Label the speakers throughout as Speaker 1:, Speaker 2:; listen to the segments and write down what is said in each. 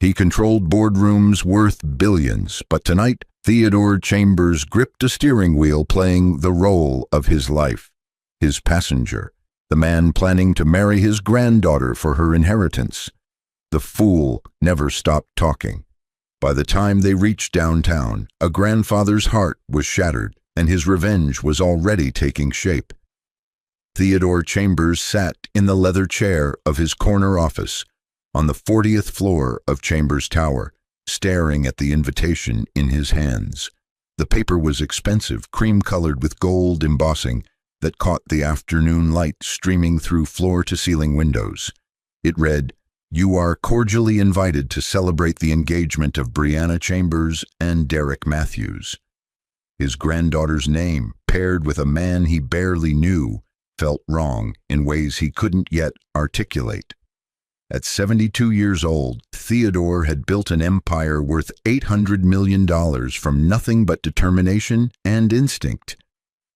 Speaker 1: He controlled boardrooms worth billions, but tonight Theodore Chambers gripped a steering wheel, playing the role of his life, his passenger, the man planning to marry his granddaughter for her inheritance. The fool never stopped talking. By the time they reached downtown, a grandfather's heart was shattered, and his revenge was already taking shape. Theodore Chambers sat in the leather chair of his corner office on the 40th floor of Chambers Tower, staring at the invitation in his hands. The paper was expensive, cream-colored with gold embossing that caught the afternoon light streaming through floor-to-ceiling windows. It read, "You are cordially invited to celebrate the engagement of Brianna Chambers and Derek Matthews." His granddaughter's name, paired with a man he barely knew, felt wrong in ways he couldn't yet articulate. At 72 years old, Theodore had built an empire worth $800 million from nothing but determination and instinct.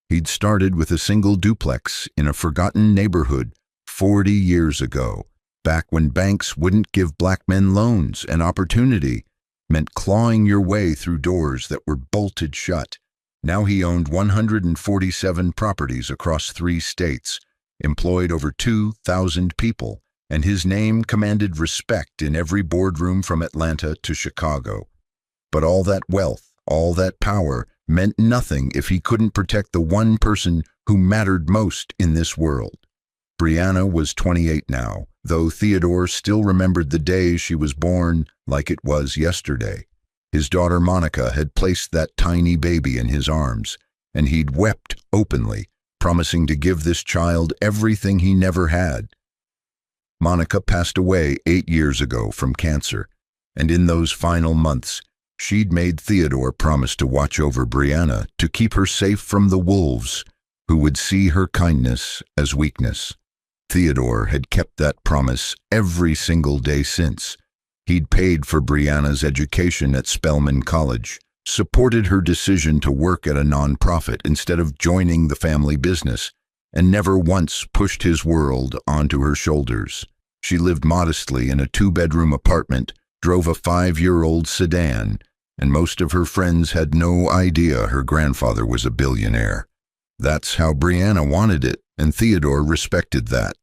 Speaker 1: He'd started with a single duplex in a forgotten neighborhood 40 years ago, back when banks wouldn't give black men loans and opportunity meant clawing your way through doors that were bolted shut. Now he owned 147 properties across 3 states, employed over 2,000 people, and his name commanded respect in every boardroom from Atlanta to Chicago. But all that wealth, all that power, meant nothing if he couldn't protect the one person who mattered most in this world. Brianna was 28 now, though Theodore still remembered the day she was born like it was yesterday. His daughter Monica had placed that tiny baby in his arms, and he'd wept openly, promising to give this child everything he never had. Monica passed away 8 years ago from cancer, and in those final months, she'd made Theodore promise to watch over Brianna, to keep her safe from the wolves who would see her kindness as weakness. Theodore had kept that promise every single day since. He'd paid for Brianna's education at Spelman College, supported her decision to work at a nonprofit instead of joining the family business, and never once pushed his world onto her shoulders. She lived modestly in a 2-bedroom apartment, drove a 5-year-old sedan, and most of her friends had no idea her grandfather was a billionaire. That's how Brianna wanted it, and Theodore respected that.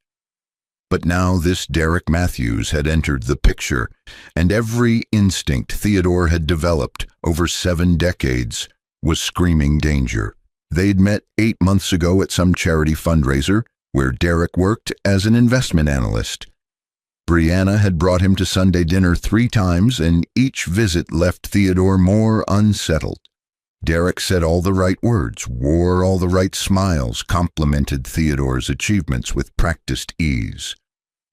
Speaker 1: But now this Derek Matthews had entered the picture, and every instinct Theodore had developed over 7 decades was screaming danger. They'd met 8 months ago at some charity fundraiser where Derek worked as an investment analyst. Brianna had brought him to Sunday dinner 3 times, and each visit left Theodore more unsettled. Derek said all the right words, wore all the right smiles, complimented Theodore's achievements with practiced ease.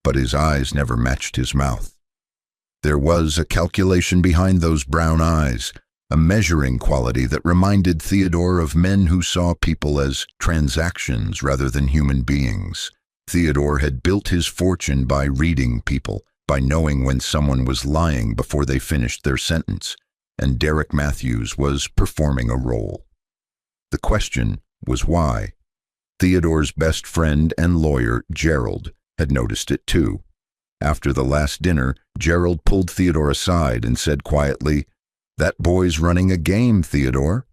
Speaker 1: But his eyes never matched his mouth. There was a calculation behind those brown eyes, a measuring quality that reminded Theodore of men who saw people as transactions rather than human beings. Theodore had built his fortune by reading people, by knowing when someone was lying before they finished their sentence, and Derek Matthews was performing a role. The question was why. Theodore's best friend and lawyer, Gerald, had noticed it too. After the last dinner, Gerald pulled Theodore aside and said quietly, "That boy's running a game, Theodore.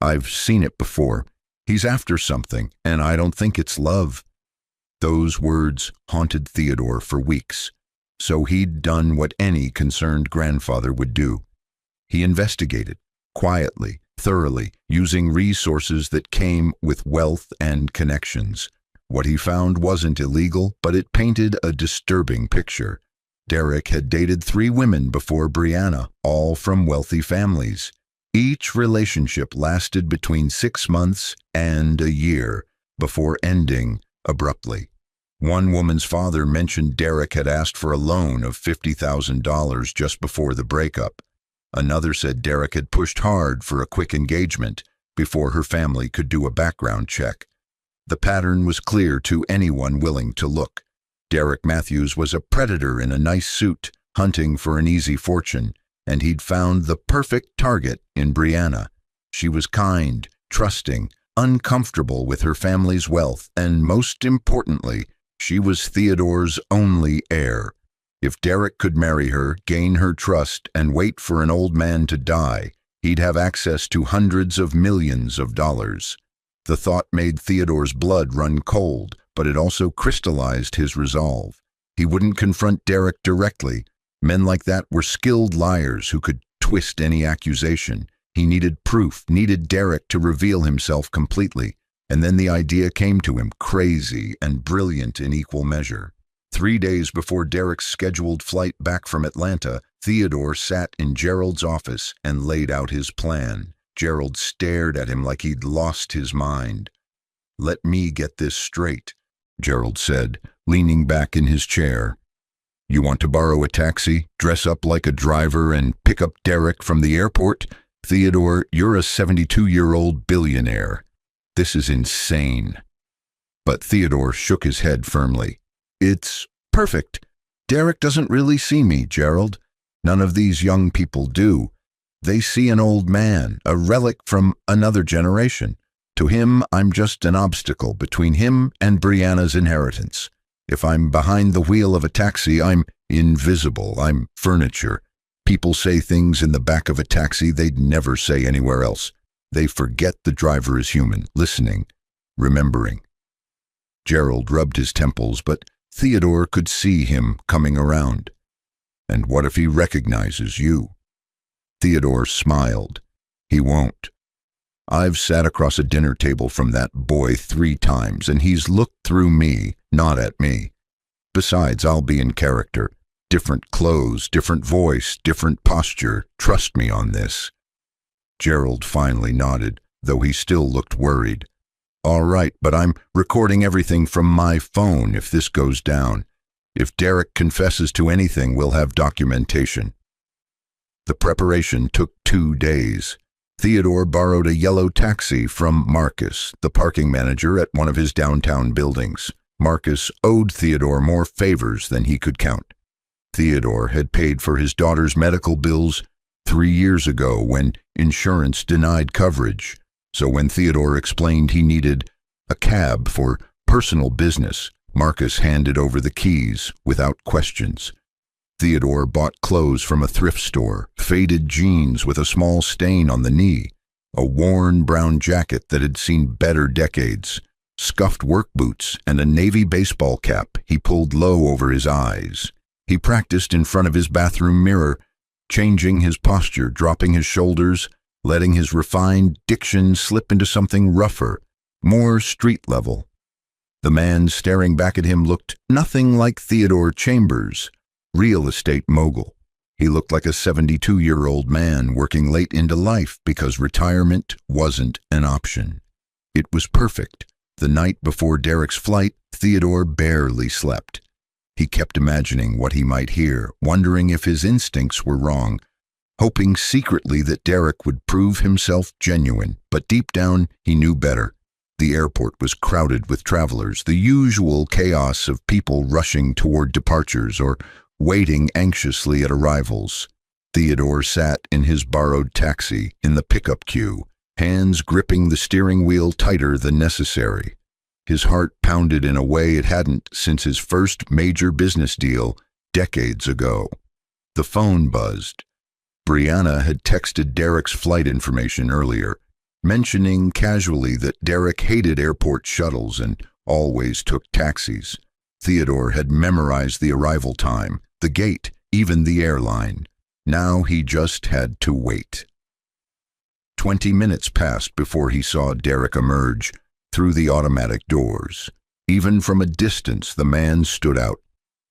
Speaker 1: I've seen it before. He's after something, and I don't think it's love." Those words haunted Theodore for weeks, so he'd done what any concerned grandfather would do. He investigated, quietly, thoroughly, using resources that came with wealth and connections. What he found wasn't illegal, but it painted a disturbing picture. Derek had dated 3 women before Brianna, all from wealthy families. Each relationship lasted between 6 months and a year before ending abruptly. One woman's father mentioned Derek had asked for a loan of $50,000 just before the breakup. Another said Derek had pushed hard for a quick engagement before her family could do a background check. The pattern was clear to anyone willing to look. Derek Matthews was a predator in a nice suit, hunting for an easy fortune, and he'd found the perfect target in Brianna. She was kind, trusting, uncomfortable with her family's wealth, and most importantly, she was Theodore's only heir. If Derek could marry her, gain her trust, and wait for an old man to die, he'd have access to hundreds of millions of dollars. The thought made Theodore's blood run cold, but it also crystallized his resolve. He wouldn't confront Derek directly. Men like that were skilled liars who could twist any accusation. He needed proof, needed Derek to reveal himself completely. And then the idea came to him, crazy and brilliant in equal measure. 3 days before Derek's scheduled flight back from Atlanta, Theodore sat in Gerald's office and laid out his plan. Gerald stared at him like he'd lost his mind. "Let me get this straight," Gerald said, leaning back in his chair. "You want to borrow a taxi, dress up like a driver, and pick up Derek from the airport? Theodore, you're a 72-year-old billionaire. This is insane." But Theodore shook his head firmly. "It's perfect. Derek doesn't really see me, Gerald. None of these young people do. They see an old man, a relic from another generation. To him, I'm just an obstacle between him and Brianna's inheritance. If I'm behind the wheel of a taxi, I'm invisible. I'm furniture. People say things in the back of a taxi they'd never say anywhere else. They forget the driver is human, listening, remembering." Gerald rubbed his temples, but Theodore could see him coming around. "And what if he recognizes you?" Theodore smiled. "He won't. I've sat across a dinner table from that boy 3 times, and he's looked through me, not at me. Besides, I'll be in character. Different clothes, different voice, different posture. Trust me on this." Gerald finally nodded, though he still looked worried. "All right, but I'm recording everything from my phone if this goes down. If Derek confesses to anything, we'll have documentation." The preparation took 2 days. Theodore borrowed a yellow taxi from Marcus, the parking manager at one of his downtown buildings. Marcus owed Theodore more favors than he could count. Theodore had paid for his daughter's medical bills 3 years ago when insurance denied coverage. So when Theodore explained he needed a cab for personal business, Marcus handed over the keys without questions. Theodore bought clothes from a thrift store, faded jeans with a small stain on the knee, a worn brown jacket that had seen better decades, scuffed work boots, and a navy baseball cap he pulled low over his eyes. He practiced in front of his bathroom mirror, changing his posture, dropping his shoulders, letting his refined diction slip into something rougher, more street-level. The man staring back at him looked nothing like Theodore Chambers, real estate mogul. He looked like a 72-year-old man working late into life because retirement wasn't an option. It was perfect. The night before Derek's flight, Theodore barely slept. He kept imagining what he might hear, wondering if his instincts were wrong, hoping secretly that Derek would prove himself genuine, but deep down he knew better. The airport was crowded with travelers, the usual chaos of people rushing toward departures or waiting anxiously at arrivals. Theodore sat in his borrowed taxi in the pickup queue, hands gripping the steering wheel tighter than necessary. His heart pounded in a way it hadn't since his first major business deal decades ago. The phone buzzed. Brianna had texted Derek's flight information earlier, mentioning casually that Derek hated airport shuttles and always took taxis. Theodore had memorized the arrival time, the gate, even the airline. Now he just had to wait. 20 minutes passed before he saw Derek emerge through the automatic doors. Even from a distance, the man stood out.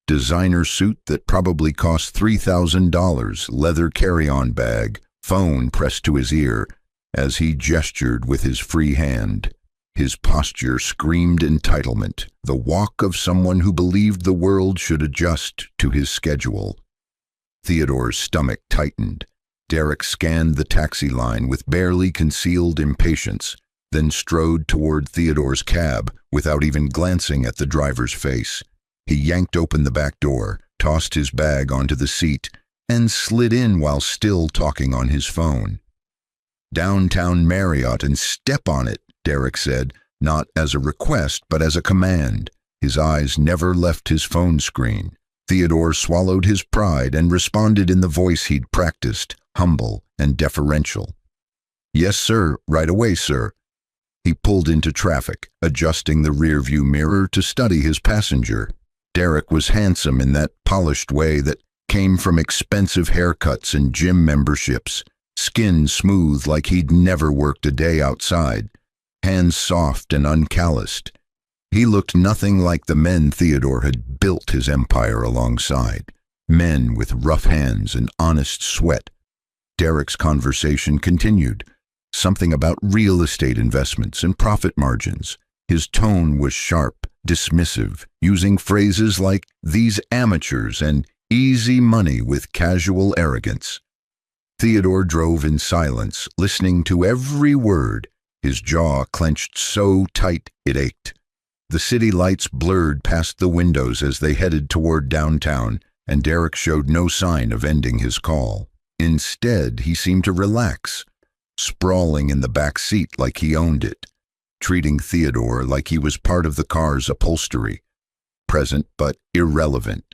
Speaker 1: Designer suit that probably cost $3,000, leather carry-on bag, phone pressed to his ear as he gestured with his free hand. His posture screamed entitlement, the walk of someone who believed the world should adjust to his schedule. Theodore's stomach tightened. Derek scanned the taxi line with barely concealed impatience, then strode toward Theodore's cab without even glancing at the driver's face. He yanked open the back door, tossed his bag onto the seat, and slid in while still talking on his phone. "Downtown Marriott and step on it," Derek said, not as a request but as a command. His eyes never left his phone screen. Theodore swallowed his pride and responded in the voice he'd practiced, humble and deferential. "Yes, sir, right away, sir." He pulled into traffic, adjusting the rearview mirror to study his passenger. Derek was handsome in that polished way that came from expensive haircuts and gym memberships, skin smooth like he'd never worked a day outside, hands soft and uncalloused. He looked nothing like the men Theodore had built his empire alongside, men with rough hands and honest sweat. Derek's conversation continued, something about real estate investments and profit margins. His tone was sharp, dismissive, using phrases like "these amateurs" and "easy money" with casual arrogance. Theodore drove in silence, listening to every word, his jaw clenched so tight it ached. The city lights blurred past the windows as they headed toward downtown, and Derek showed no sign of ending his call. Instead, he seemed to relax, sprawling in the back seat like he owned it, treating Theodore like he was part of the car's upholstery, present but irrelevant.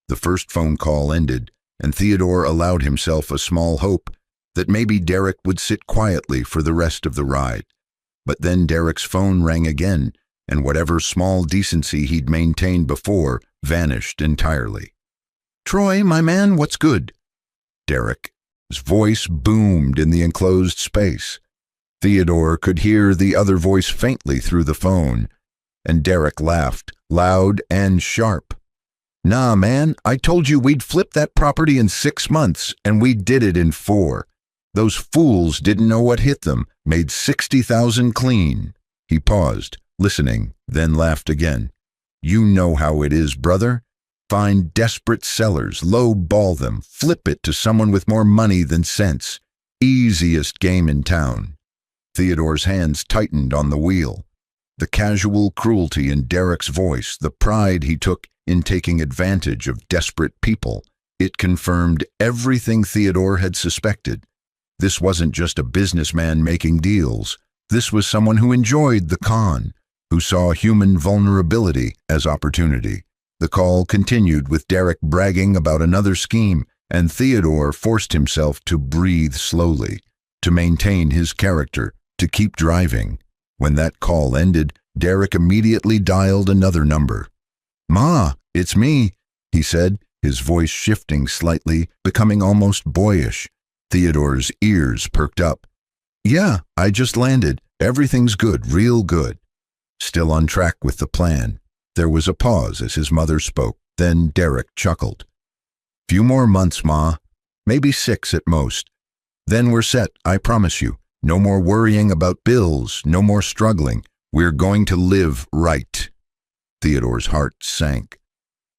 Speaker 1: The first phone call ended, and Theodore allowed himself a small hope that maybe Derek would sit quietly for the rest of the ride. But then Derek's phone rang again, and whatever small decency he'd maintained before vanished entirely. "Troy, my man, what's good?" Derek's voice boomed in the enclosed space. Theodore could hear the other voice faintly through the phone, and Derek laughed, loud and sharp. "Nah, man, I told you we'd flip that property in 6 months, and we did it in 4. Those fools didn't know what hit them, made 60,000 clean." He paused, listening, then laughed again. "You know how it is, brother. Find desperate sellers, low-ball them, flip it to someone with more money than sense. Easiest game in town." Theodore's hands tightened on the wheel. The casual cruelty in Derek's voice, the pride he took in taking advantage of desperate people, it confirmed everything Theodore had suspected. This wasn't just a businessman making deals. This was someone who enjoyed the con, who saw human vulnerability as opportunity. The call continued with Derek bragging about another scheme, and Theodore forced himself to breathe slowly, to maintain his character, to keep driving. When that call ended, Derek immediately dialed another number. "Ma, it's me," he said, his voice shifting slightly, becoming almost boyish. Theodore's ears perked up. "Yeah, I just landed. Everything's good, real good." Still on track with the plan. There was a pause as his mother spoke. Then Derek chuckled. "Few more months, Ma. Maybe 6 at most. Then we're set, I promise you. No more worrying about bills, no more struggling. We're going to live right." Theodore's heart sank.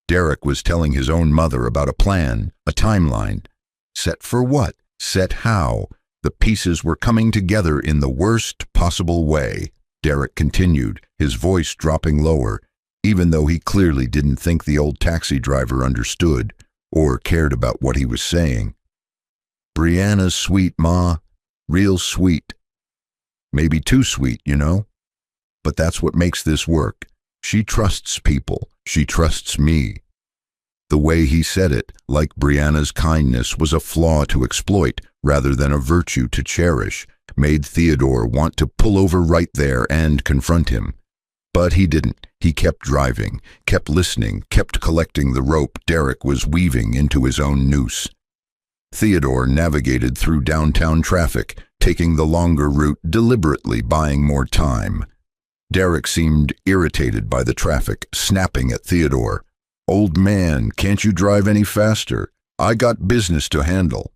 Speaker 1: Derek was telling his own mother about a plan, a timeline. Set for what? Set how? The pieces were coming together in the worst possible way. Derek continued, his voice dropping lower, even though he clearly didn't think the old taxi driver understood or cared about what he was saying. "Brianna's sweet, Ma. Real sweet. Maybe too sweet, you know? But that's what makes this work. She trusts people. She trusts me." The way he said it, like Brianna's kindness was a flaw to exploit rather than a virtue to cherish, made Theodore want to pull over right there and confront him. But he didn't. He kept driving, kept listening, kept collecting the rope Derek was weaving into his own noose. Theodore navigated through downtown traffic, taking the longer route, deliberately buying more time. Derek seemed irritated by the traffic, snapping at Theodore. "Old man, can't you drive any faster? I got business to handle."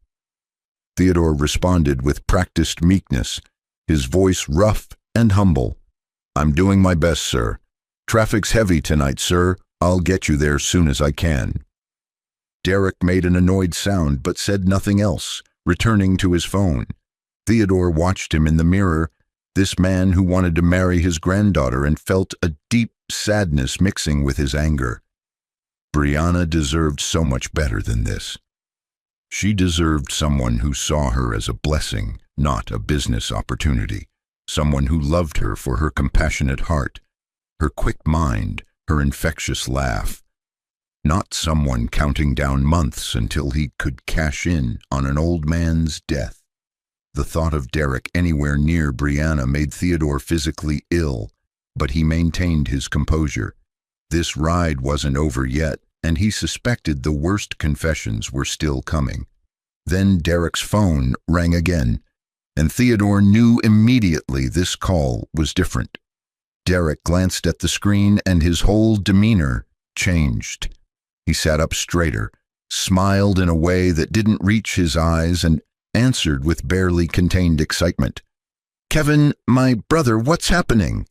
Speaker 1: Theodore responded with practiced meekness, his voice rough and humble. "I'm doing my best, sir. Traffic's heavy tonight, sir. I'll get you there soon as I can." Derek made an annoyed sound but said nothing else, returning to his phone. Theodore watched him in the mirror, this man who wanted to marry his granddaughter, and felt a deep sadness mixing with his anger. Brianna deserved so much better than this. She deserved someone who saw her as a blessing, not a business opportunity. Someone who loved her for her compassionate heart, her quick mind, her infectious laugh. not someone counting down months until he could cash in on an old man's death. The thought of Derek anywhere near Brianna made Theodore physically ill, but he maintained his composure. This ride wasn't over yet, and he suspected the worst confessions were still coming. Then Derek's phone rang again, and Theodore knew immediately this call was different. Derek glanced at the screen and his whole demeanor changed. He sat up straighter, smiled in a way that didn't reach his eyes, and answered with barely contained excitement. "Kevin, my brother, what's happening?"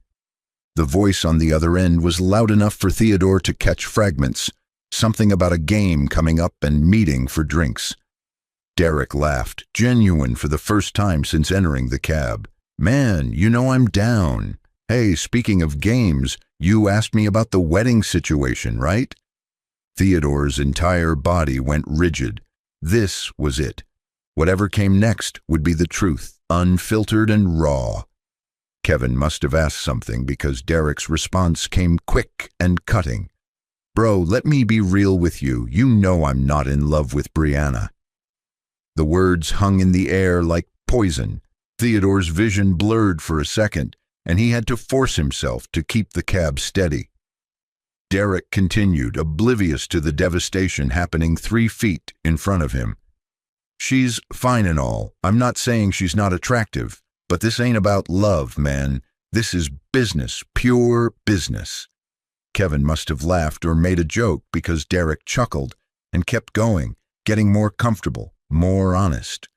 Speaker 1: The voice on the other end was loud enough for Theodore to catch fragments, something about a game coming up and meeting for drinks. Derek laughed, genuine for the first time since entering the cab. "Man, you know I'm down. Hey, speaking of games, you asked me about the wedding situation, right?" Theodore's entire body went rigid. This was it. Whatever came next would be the truth, unfiltered and raw. Kevin must have asked something because Derek's response came quick and cutting. "Bro, let me be real with you. You know I'm not in love with Brianna." The words hung in the air like poison. Theodore's vision blurred for a second, and he had to force himself to keep the cab steady. Derek continued, oblivious to the devastation happening 3 feet in front of him. "She's fine and all. I'm not saying she's not attractive, but this ain't about love, man. This is business, pure business." Kevin must have laughed or made a joke because Derek chuckled and kept going, getting more comfortable, more honest.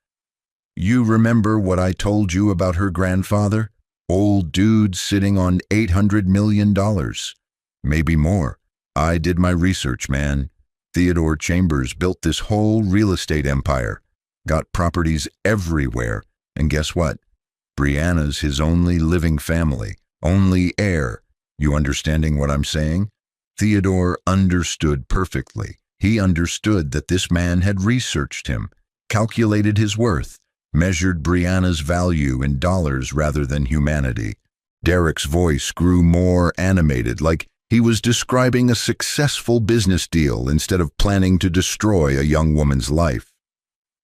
Speaker 1: "You remember what I told you about her grandfather? Old dude sitting on $800 million. Maybe more. I did my research, man. Theodore Chambers built this whole real estate empire, got properties everywhere, and guess what? Brianna's his only living family, only heir. You understanding what I'm saying?" Theodore understood perfectly. He understood that this man had researched him, calculated his worth, measured Brianna's value in dollars rather than humanity. Derek's voice grew more animated, like he was describing a successful business deal instead of planning to destroy a young woman's life.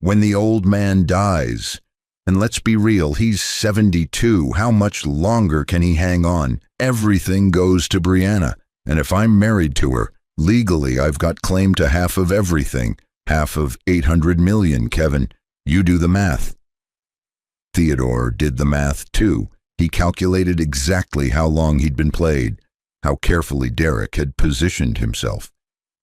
Speaker 1: "When the old man dies, and let's be real, he's 72, how much longer can he hang on? Everything goes to Brianna, and if I'm married to her, legally I've got claim to half of everything, half of 800 million, Kevin. You do the math." Theodore did the math too. He calculated exactly how long he'd been played, how carefully Derek had positioned himself,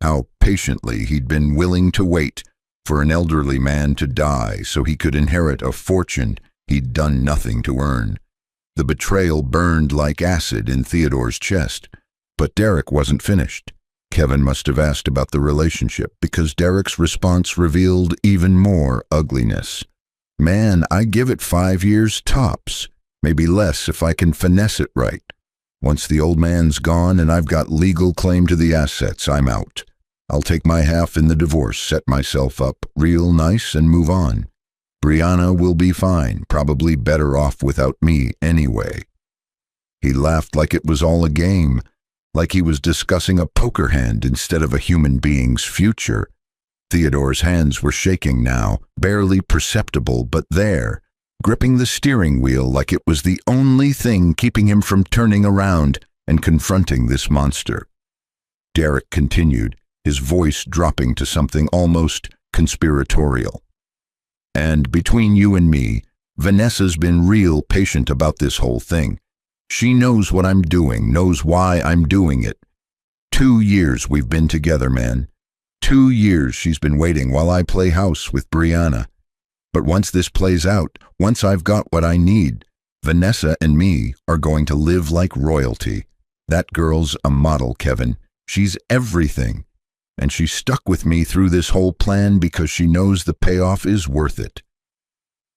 Speaker 1: how patiently he'd been willing to wait for an elderly man to die so he could inherit a fortune he'd done nothing to earn. The betrayal burned like acid in Theodore's chest, but Derek wasn't finished. Kevin must have asked about the relationship because Derek's response revealed even more ugliness. "Man, I give it 5 years tops, maybe less if I can finesse it right. Once the old man's gone and I've got legal claim to the assets, I'm out. I'll take my half in the divorce, set myself up real nice, and move on. Brianna will be fine, probably better off without me anyway." He laughed like it was all a game, like he was discussing a poker hand instead of a human being's future. Theodore's hands were shaking now, barely perceptible, but there, gripping the steering wheel like it was the only thing keeping him from turning around and confronting this monster. Derek continued, his voice dropping to something almost conspiratorial. "And between you and me, Vanessa's been real patient about this whole thing. She knows what I'm doing, knows why I'm doing it. 2 years we've been together, man. 2 years she's been waiting while I play house with Brianna. But once this plays out, once I've got what I need, Vanessa and me are going to live like royalty. That girl's a model, Kevin. She's everything. And she's stuck with me through this whole plan because she knows the payoff is worth it."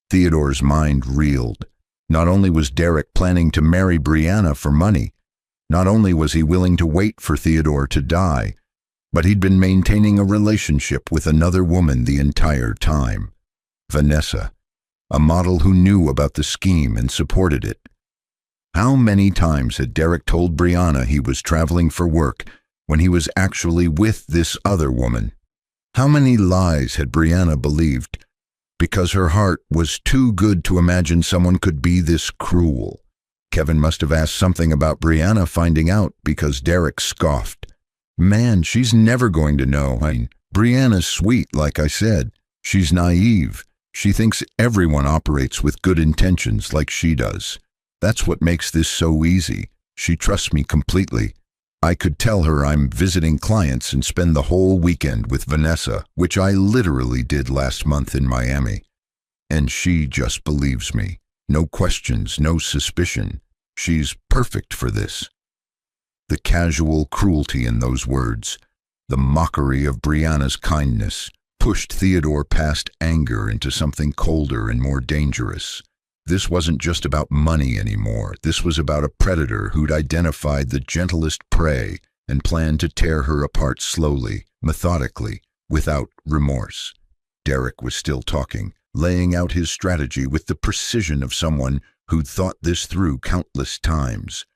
Speaker 1: Theodore's mind reeled. Not only was Derek planning to marry Brianna for money, not only was he willing to wait for Theodore to die, but he'd been maintaining a relationship with another woman the entire time. Vanessa, a model who knew about the scheme and supported it. How many times had Derek told Brianna he was traveling for work, when he was actually with this other woman. How many lies had Brianna believed? Because her heart was too good to imagine someone could be this cruel. Kevin must have asked something about Brianna finding out, because Derek scoffed. Man, she's never going to know. Brianna's sweet, like I said. She's naive. She thinks everyone operates with good intentions like she does. That's what makes this so easy. She trusts me completely. I could tell her I'm visiting clients and spend the whole weekend with Vanessa, which I literally did last month in Miami. And she just believes me. No questions, no suspicion. She's perfect for this. The casual cruelty in those words, the mockery of Brianna's kindness, pushed Theodore past anger into something colder and more dangerous. This wasn't just about money anymore. This was about a predator who'd identified the gentlest prey and planned to tear her apart slowly, methodically, without remorse. Derek was still talking, laying out his strategy with the precision of someone who'd thought this through countless times.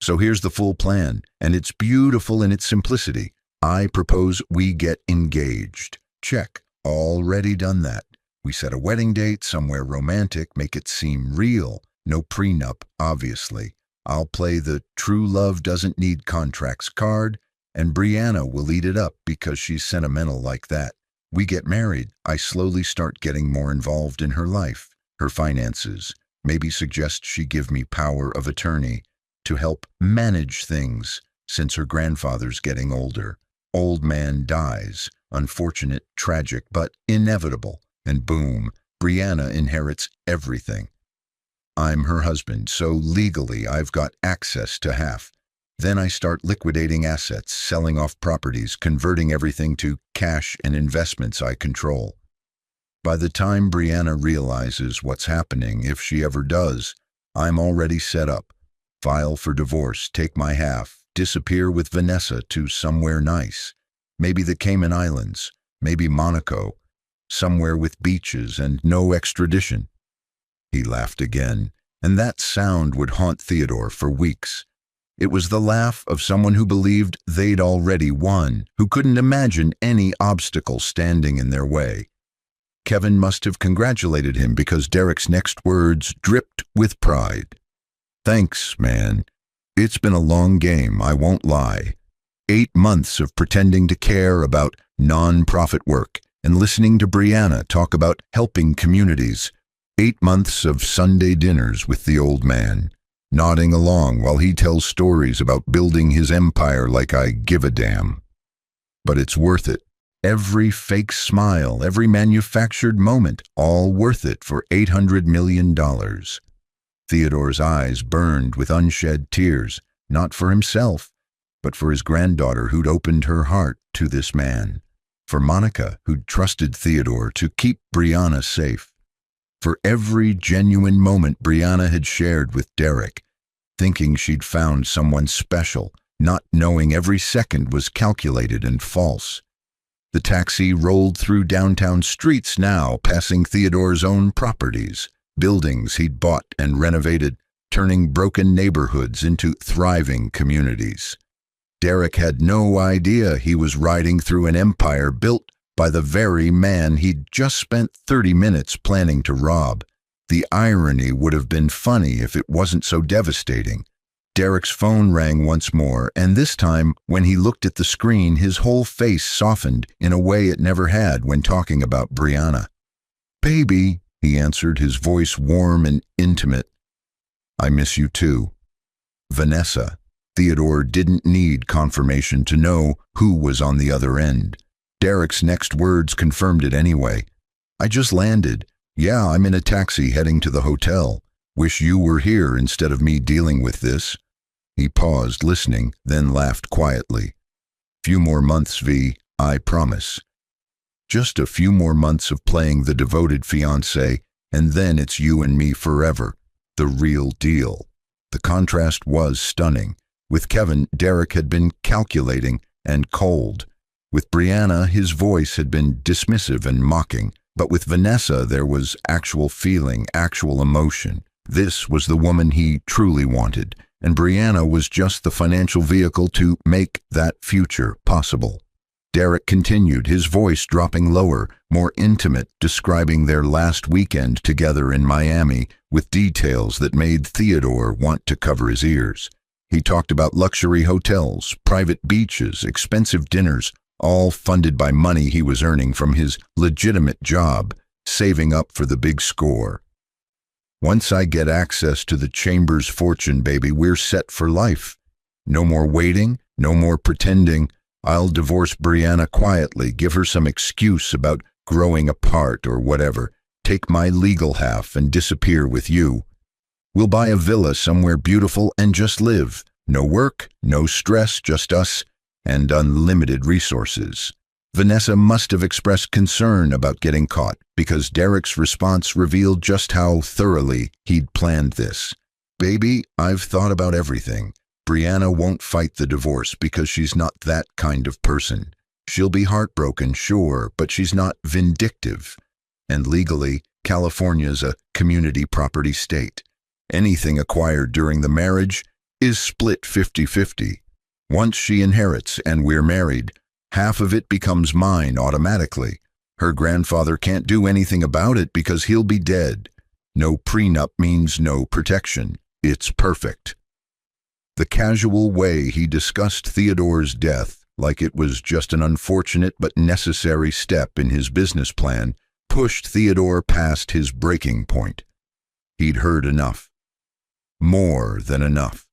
Speaker 1: So here's the full plan, and it's beautiful in its simplicity. I propose we get engaged. Check. Already done that. We set a wedding date, somewhere romantic, make it seem real. No prenup, obviously. I'll play the true love doesn't need contracts card, and Brianna will eat it up because she's sentimental like that. We get married. I slowly start getting more involved in her life, her finances. Maybe suggest she give me power of attorney to help manage things since her grandfather's getting older. Old man dies. Unfortunate, tragic, but inevitable. And boom, Brianna inherits everything. I'm her husband, so legally I've got access to half. Then I start liquidating assets, selling off properties, converting everything to cash and investments I control. By the time Brianna realizes what's happening, if she ever does, I'm already set up. File for divorce, take my half, disappear with Vanessa to somewhere nice. Maybe the Cayman Islands, maybe Monaco, somewhere with beaches and no extradition. He laughed again, and that sound would haunt Theodore for weeks. It was the laugh of someone who believed they'd already won, who couldn't imagine any obstacle standing in their way. Kevin must have congratulated him because Derek's next words dripped with pride. Thanks, man. It's been a long game, I won't lie. 8 months of pretending to care about non-profit work and listening to Brianna talk about helping communities. 8 months of Sunday dinners with the old man, nodding along while he tells stories about building his empire like I give a damn. But it's worth it. Every fake smile, every manufactured moment, all worth it for $800 million. Theodore's eyes burned with unshed tears, not for himself, but for his granddaughter who'd opened her heart to this man, for Monica who'd trusted Theodore to keep Brianna safe, for every genuine moment Brianna had shared with Derek, thinking she'd found someone special, not knowing every second was calculated and false. The taxi rolled through downtown streets now, passing Theodore's own properties, buildings he'd bought and renovated, turning broken neighborhoods into thriving communities. Derek had no idea he was riding through an empire built by the very man he'd just spent 30 minutes planning to rob. The irony would have been funny if it wasn't so devastating. Derek's phone rang once more, and this time, when he looked at the screen, his whole face softened in a way it never had when talking about Brianna. "Baby," he answered, his voice warm and intimate. "I miss you too." Vanessa. Theodore didn't need confirmation to know who was on the other end. Derek's next words confirmed it anyway. "I just landed. Yeah, I'm in a taxi heading to the hotel. Wish you were here instead of me dealing with this." He paused, listening, then laughed quietly. "Few more months, V, I promise. Just a few more months of playing the devoted fiancé, and then it's you and me forever. The real deal." The contrast was stunning. With Kevin, Derek had been calculating and cold. With Brianna, his voice had been dismissive and mocking. But with Vanessa, there was actual feeling, actual emotion. This was the woman he truly wanted, and Brianna was just the financial vehicle to make that future possible. Derek continued, his voice dropping lower, more intimate, describing their last weekend together in Miami with details that made Theodore want to cover his ears. He talked about luxury hotels, private beaches, expensive dinners, all funded by money he was earning from his legitimate job, saving up for the big score. "Once I get access to the Chambers fortune, baby, we're set for life. No more waiting, no more pretending. I'll divorce Brianna quietly, give her some excuse about growing apart or whatever, take my legal half and disappear with you. We'll buy a villa somewhere beautiful and just live. No work, no stress, just us, and unlimited resources." Vanessa must have expressed concern about getting caught, because Derek's response revealed just how thoroughly he'd planned this. "Baby, I've thought about everything. Brianna won't fight the divorce because she's not that kind of person. She'll be heartbroken, sure, but she's not vindictive. And legally, California's a community property state. Anything acquired during the marriage is split 50-50. Once she inherits and we're married, half of it becomes mine automatically. Her grandfather can't do anything about it because he'll be dead. No prenup means no protection. It's perfect." The casual way he discussed Theodore's death, like it was just an unfortunate but necessary step in his business plan, pushed Theodore past his breaking point. He'd heard enough. More than enough.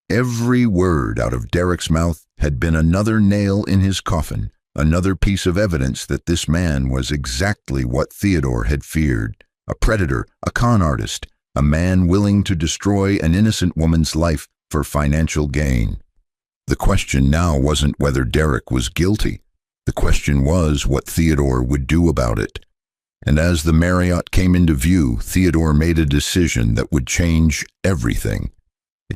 Speaker 1: Every word out of Derek's mouth had been another nail in his coffin, another piece of evidence that this man was exactly what Theodore had feared: a predator, a con artist, a man willing to destroy an innocent woman's life for financial gain. The question now wasn't whether Derek was guilty. The question was what Theodore would do about it. And as the Marriott came into view, Theodore made a decision that would change everything.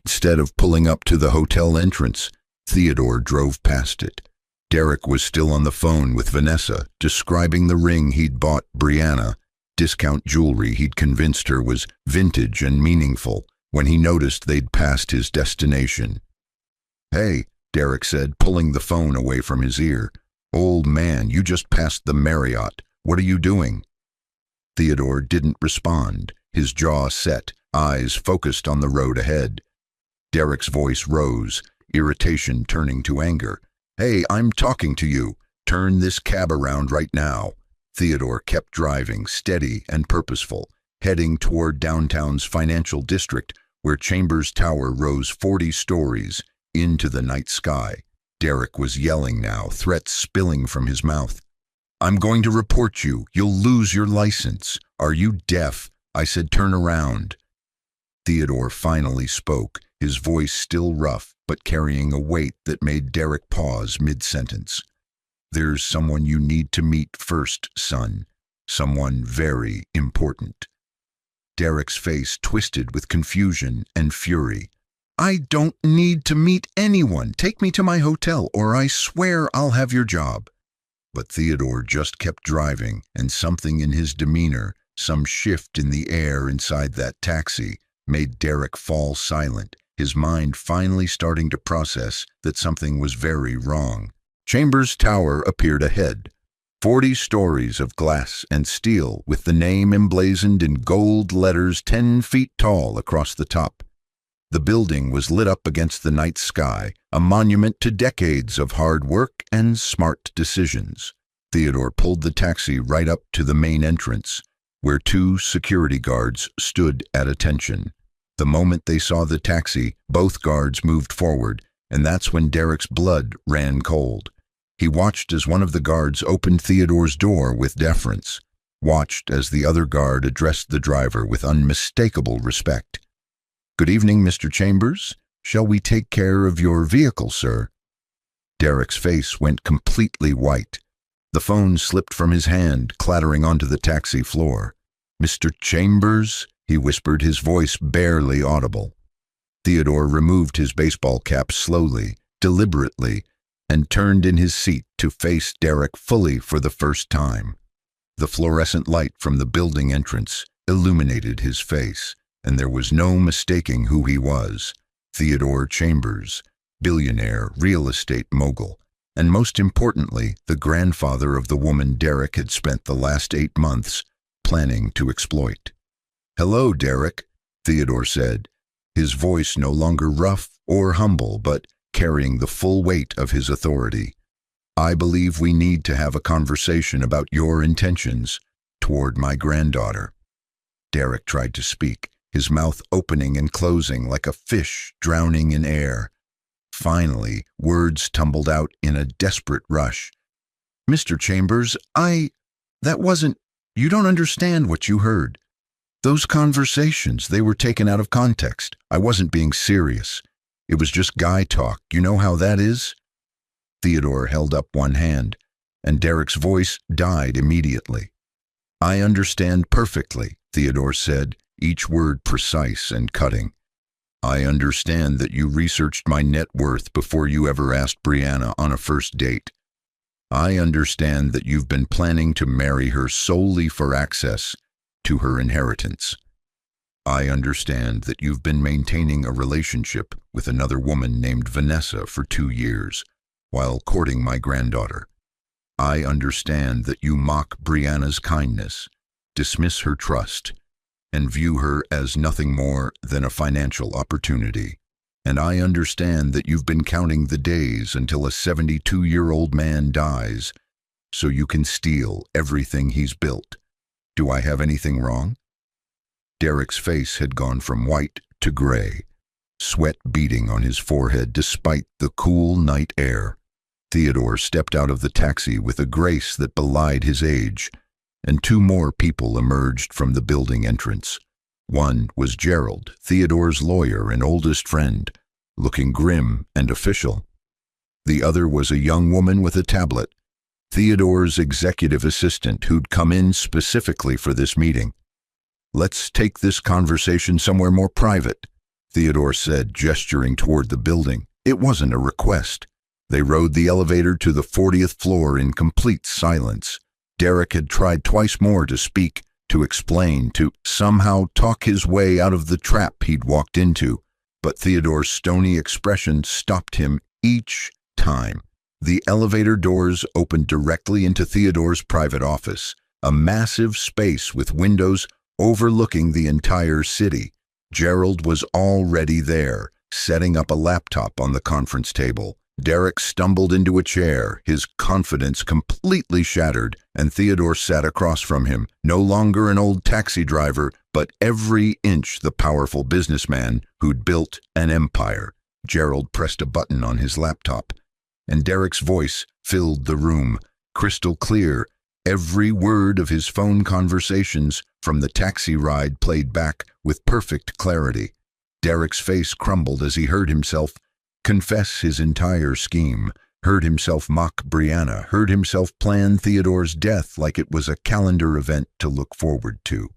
Speaker 1: Instead of pulling up to the hotel entrance, Theodore drove past it. Derek was still on the phone with Vanessa, describing the ring he'd bought Brianna, discount jewelry he'd convinced her was vintage and meaningful, when he noticed they'd passed his destination. "Hey," Derek said, pulling the phone away from his ear. "Old man, you just passed the Marriott. What are you doing?" Theodore didn't respond, his jaw set, eyes focused on the road ahead. Derek's voice rose, irritation turning to anger. "Hey, I'm talking to you. Turn this cab around right now." Theodore kept driving, steady and purposeful, heading toward downtown's financial district, where Chambers Tower rose 40 stories into the night sky. Derek was yelling now, threats spilling from his mouth. "I'm going to report you. You'll lose your license. Are you deaf? I said turn around." Theodore finally spoke, his voice still rough, but carrying a weight that made Derek pause mid-sentence. "There's someone you need to meet first, son. Someone very important." Derek's face twisted with confusion and fury. "I don't need to meet anyone. Take me to my hotel, or I swear I'll have your job." But Theodore just kept driving, and something in his demeanor, some shift in the air inside that taxi, made Derek fall silent, his mind finally starting to process that something was very wrong. Chambers Tower appeared ahead. 40 stories of glass and steel, with the name emblazoned in gold letters 10 feet tall across the top. The building was lit up against the night sky, a monument to decades of hard work and smart decisions. Theodore pulled the taxi right up to the main entrance, where 2 security guards stood at attention. The moment they saw the taxi, both guards moved forward, and that's when Derek's blood ran cold. He watched as one of the guards opened Theodore's door with deference, watched as the other guard addressed the driver with unmistakable respect. "Good evening, Mr. Chambers. Shall we take care of your vehicle, sir?" Derek's face went completely white. The phone slipped from his hand, clattering onto the taxi floor. "Mr. Chambers?" he whispered, his voice barely audible. Theodore removed his baseball cap slowly, deliberately, and turned in his seat to face Derek fully for the first time. The fluorescent light from the building entrance illuminated his face, and there was no mistaking who he was. Theodore Chambers, billionaire real estate mogul, and most importantly, the grandfather of the woman Derek had spent the last 8 months planning to exploit. "Hello, Derek," Theodore said, his voice no longer rough or humble, but carrying the full weight of his authority. "I believe we need to have a conversation about your intentions toward my granddaughter." Derek tried to speak, his mouth opening and closing like a fish drowning in air. Finally, words tumbled out in a desperate rush. "Mr. Chambers, that wasn't, you don't understand what you heard. Those conversations, they were taken out of context. I wasn't being serious. It was just guy talk. You know how that is?" Theodore held up one hand, and Derek's voice died immediately. "I understand perfectly," Theodore said, each word precise and cutting. "I understand that you researched my net worth before you ever asked Brianna on a first date. I understand that you've been planning to marry her solely for access to her inheritance. I understand that you've been maintaining a relationship with another woman named Vanessa for 2 years, while courting my granddaughter. I understand that you mock Brianna's kindness, dismiss her trust, and view her as nothing more than a financial opportunity. And I understand that you've been counting the days until a 72-year-old man dies so you can steal everything he's built. Do I have anything wrong?" Derek's face had gone from white to gray, sweat beading on his forehead despite the cool night air. Theodore stepped out of the taxi with a grace that belied his age, and 2 more people emerged from the building entrance. One was Gerald, Theodore's lawyer and oldest friend, looking grim and official. The other was a young woman with a tablet, Theodore's executive assistant who'd come in specifically for this meeting. "Let's take this conversation somewhere more private," Theodore said, gesturing toward the building. It wasn't a request. They rode the elevator to the 40th floor in complete silence. Derek had tried twice more to speak, to explain, to somehow talk his way out of the trap he'd walked into, but Theodore's stony expression stopped him each time. The elevator doors opened directly into Theodore's private office, a massive space with windows overlooking the entire city. Gerald was already there, setting up a laptop on the conference table. Derek stumbled into a chair, his confidence completely shattered, and Theodore sat across from him, no longer an old taxi driver, but every inch the powerful businessman who'd built an empire. Gerald pressed a button on his laptop, and Derek's voice filled the room, crystal clear. Every word of his phone conversations from the taxi ride played back with perfect clarity. Derek's face crumbled as he heard himself confess his entire scheme, heard himself mock Brianna, heard himself plan Theodore's death like it was a calendar event to look forward to.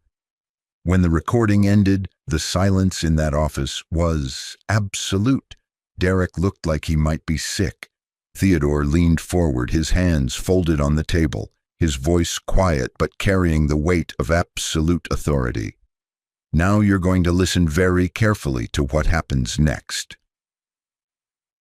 Speaker 1: When the recording ended, the silence in that office was absolute. Derek looked like he might be sick. Theodore leaned forward, his hands folded on the table, his voice quiet but carrying the weight of absolute authority. "Now you're going to listen very carefully to what happens next."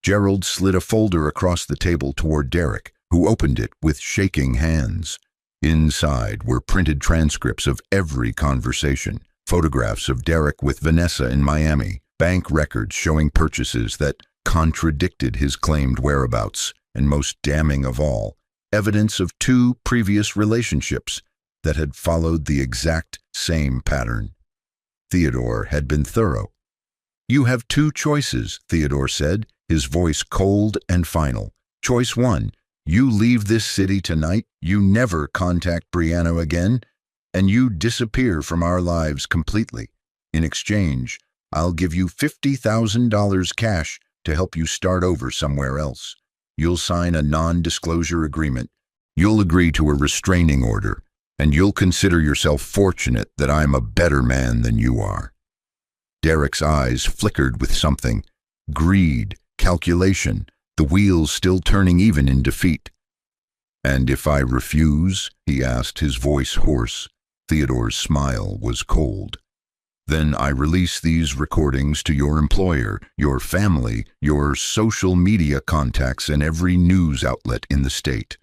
Speaker 1: Gerald slid a folder across the table toward Derek, who opened it with shaking hands. Inside were printed transcripts of every conversation, photographs of Derek with Vanessa in Miami, bank records showing purchases that contradicted his claimed whereabouts, and most damning of all, evidence of 2 previous relationships that had followed the exact same pattern. Theodore had been thorough. "You have 2 choices," Theodore said, his voice cold and final. "Choice 1, you leave this city tonight, you never contact Brianna again, and you disappear from our lives completely. In exchange, I'll give you $50,000 cash to help you start over somewhere else. You'll sign a non-disclosure agreement. You'll agree to a restraining order, and you'll consider yourself fortunate that I'm a better man than you are." Derek's eyes flickered with something. Greed, calculation, the wheels still turning even in defeat. "And if I refuse?" he asked, his voice hoarse. Theodore's smile was cold. Then I release these recordings to your employer, your family, your social media contacts, and every news outlet in the state.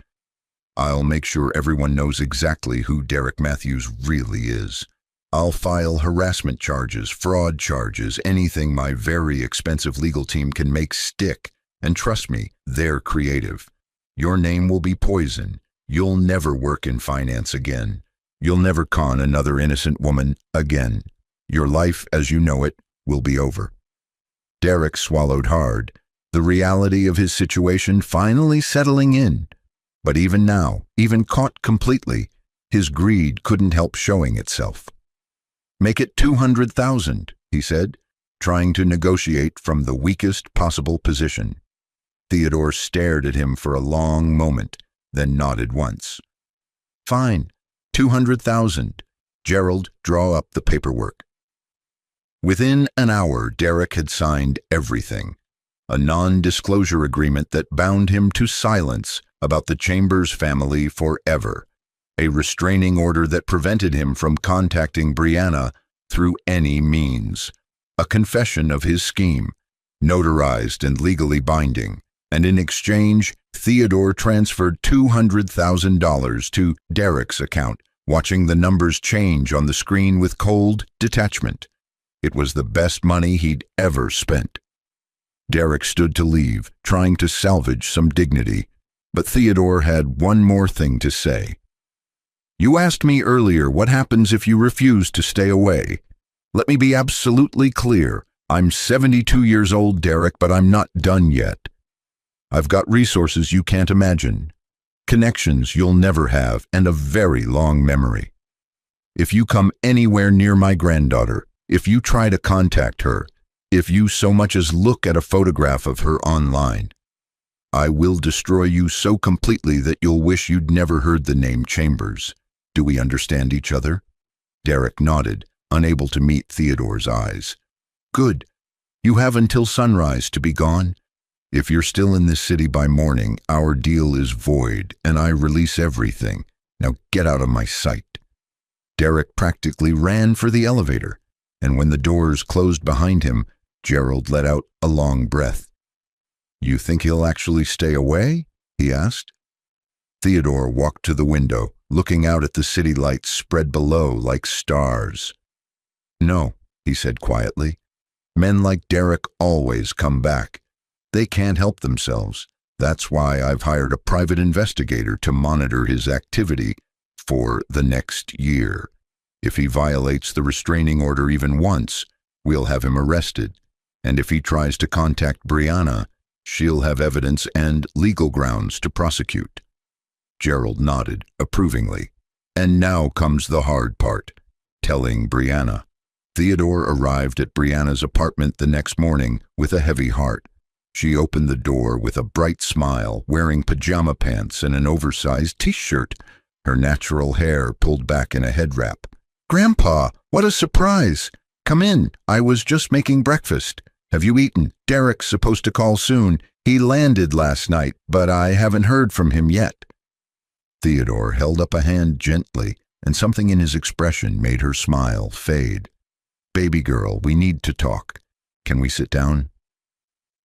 Speaker 1: I'll make sure everyone knows exactly who Derek Matthews really is. I'll file harassment charges, fraud charges, anything my very expensive legal team can make stick. And trust me, they're creative. Your name will be poison. You'll never work in finance again. You'll never con another innocent woman again. Your life as you know it will be over. Derek swallowed hard, the reality of his situation finally settling in. But even now, even caught completely, his greed couldn't help showing itself. "Make it 200,000, he said, trying to negotiate from the weakest possible position. Theodore stared at him for a long moment, then nodded once. "Fine, 200,000. Gerald, draw up the paperwork." Within an hour, Derek had signed everything. A non-disclosure agreement that bound him to silence about the Chambers family forever. A restraining order that prevented him from contacting Brianna through any means. A confession of his scheme, notarized and legally binding. And in exchange, Theodore transferred $200,000 to Derek's account, watching the numbers change on the screen with cold detachment. It was the best money he'd ever spent. Derek stood to leave, trying to salvage some dignity, but Theodore had one more thing to say. "You asked me earlier what happens if you refuse to stay away. Let me be absolutely clear. I'm 72 years old, Derek, but I'm not done yet. I've got resources you can't imagine, connections you'll never have, and a very long memory. If you come anywhere near my granddaughter, if you try to contact her, if you so much as look at a photograph of her online, I will destroy you so completely that you'll wish you'd never heard the name Chambers. Do we understand each other?" Derek nodded, unable to meet Theodore's eyes. "Good. You have until sunrise to be gone. If you're still in this city by morning, our deal is void, and I release everything. Now get out of my sight." Derek practically ran for the elevator, and when the doors closed behind him, Gerald let out a long breath. "You think he'll actually stay away?" he asked. Theodore walked to the window, looking out at the city lights spread below like stars. "No," he said quietly. "Men like Derek always come back. They can't help themselves. That's why I've hired a private investigator to monitor his activity for the next year. If he violates the restraining order even once, we'll have him arrested. And if he tries to contact Brianna, she'll have evidence and legal grounds to prosecute." Gerald nodded approvingly. "And now comes the hard part, telling Brianna." Theodore arrived at Brianna's apartment the next morning with a heavy heart. She opened the door with a bright smile, wearing pajama pants and an oversized t-shirt, her natural hair pulled back in a head wrap. "Grandpa, what a surprise! Come in, I was just making breakfast. Have you eaten? Derek's supposed to call soon. He landed last night, but I haven't heard from him yet." Theodore held up a hand gently, and something in his expression made her smile fade. "Baby girl, we need to talk. Can we sit down?"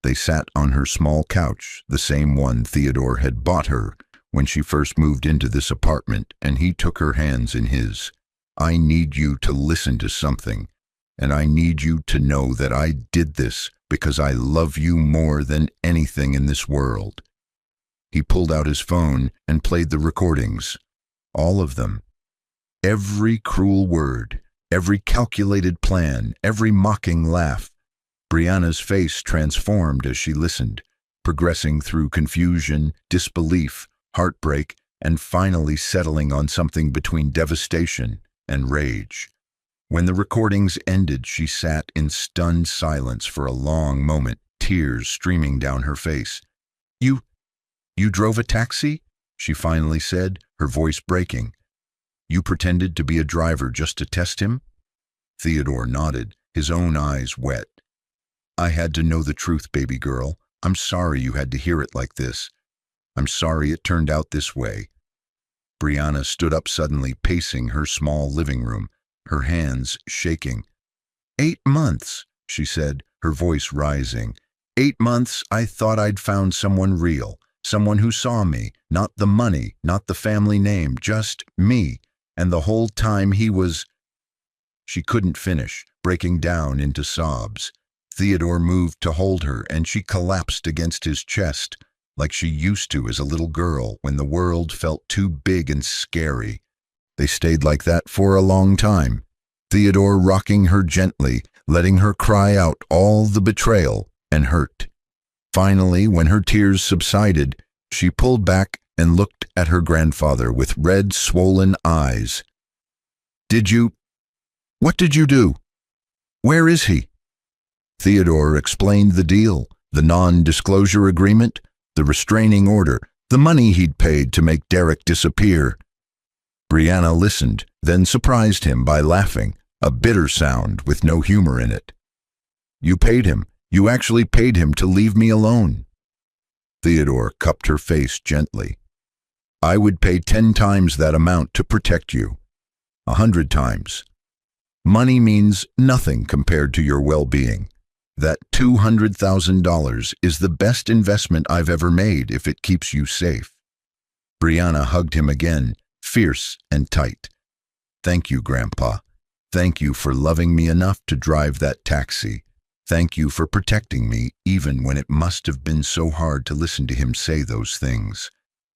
Speaker 1: They sat on her small couch, the same one Theodore had bought her when she first moved into this apartment, and he took her hands in his. "I need you to listen to something, and I need you to know that I did this because I love you more than anything in this world." He pulled out his phone and played the recordings. All of them. Every cruel word, every calculated plan, every mocking laugh. Brianna's face transformed as she listened, progressing through confusion, disbelief, heartbreak, and finally settling on something between devastation and rage. When the recordings ended, she sat in stunned silence for a long moment, tears streaming down her face. You drove a taxi?" she finally said, her voice breaking. "You pretended to be a driver just to test him?" Theodore nodded, his own eyes wet. "I had to know the truth, baby girl. I'm sorry you had to hear it like this. I'm sorry it turned out this way." Brianna stood up suddenly, pacing her small living room, her hands shaking. 8 months, she said, her voice rising. 8 months I thought I'd found someone real, someone who saw me, not the money, not the family name, just me. And the whole time he was... She couldn't finish, breaking down into sobs. Theodore moved to hold her, and she collapsed against his chest, like she used to as a little girl when the world felt too big and scary. They stayed like that for a long time, Theodore rocking her gently, letting her cry out all the betrayal and hurt. Finally, when her tears subsided, she pulled back and looked at her grandfather with red, swollen eyes. What did you do? Where is he? Theodore explained the deal, the non-disclosure agreement, the restraining order, the money he'd paid to make Derek disappear. Brianna listened, then surprised him by laughing, a bitter sound with no humor in it. You paid him. You actually paid him to leave me alone. Theodore cupped her face gently. I would pay 10 times that amount to protect you. 100 times. Money means nothing compared to your well-being. That $200,000 is the best investment I've ever made if it keeps you safe. Brianna hugged him again, fierce and tight. Thank you, Grandpa. Thank you for loving me enough to drive that taxi. Thank you for protecting me, even when it must have been so hard to listen to him say those things.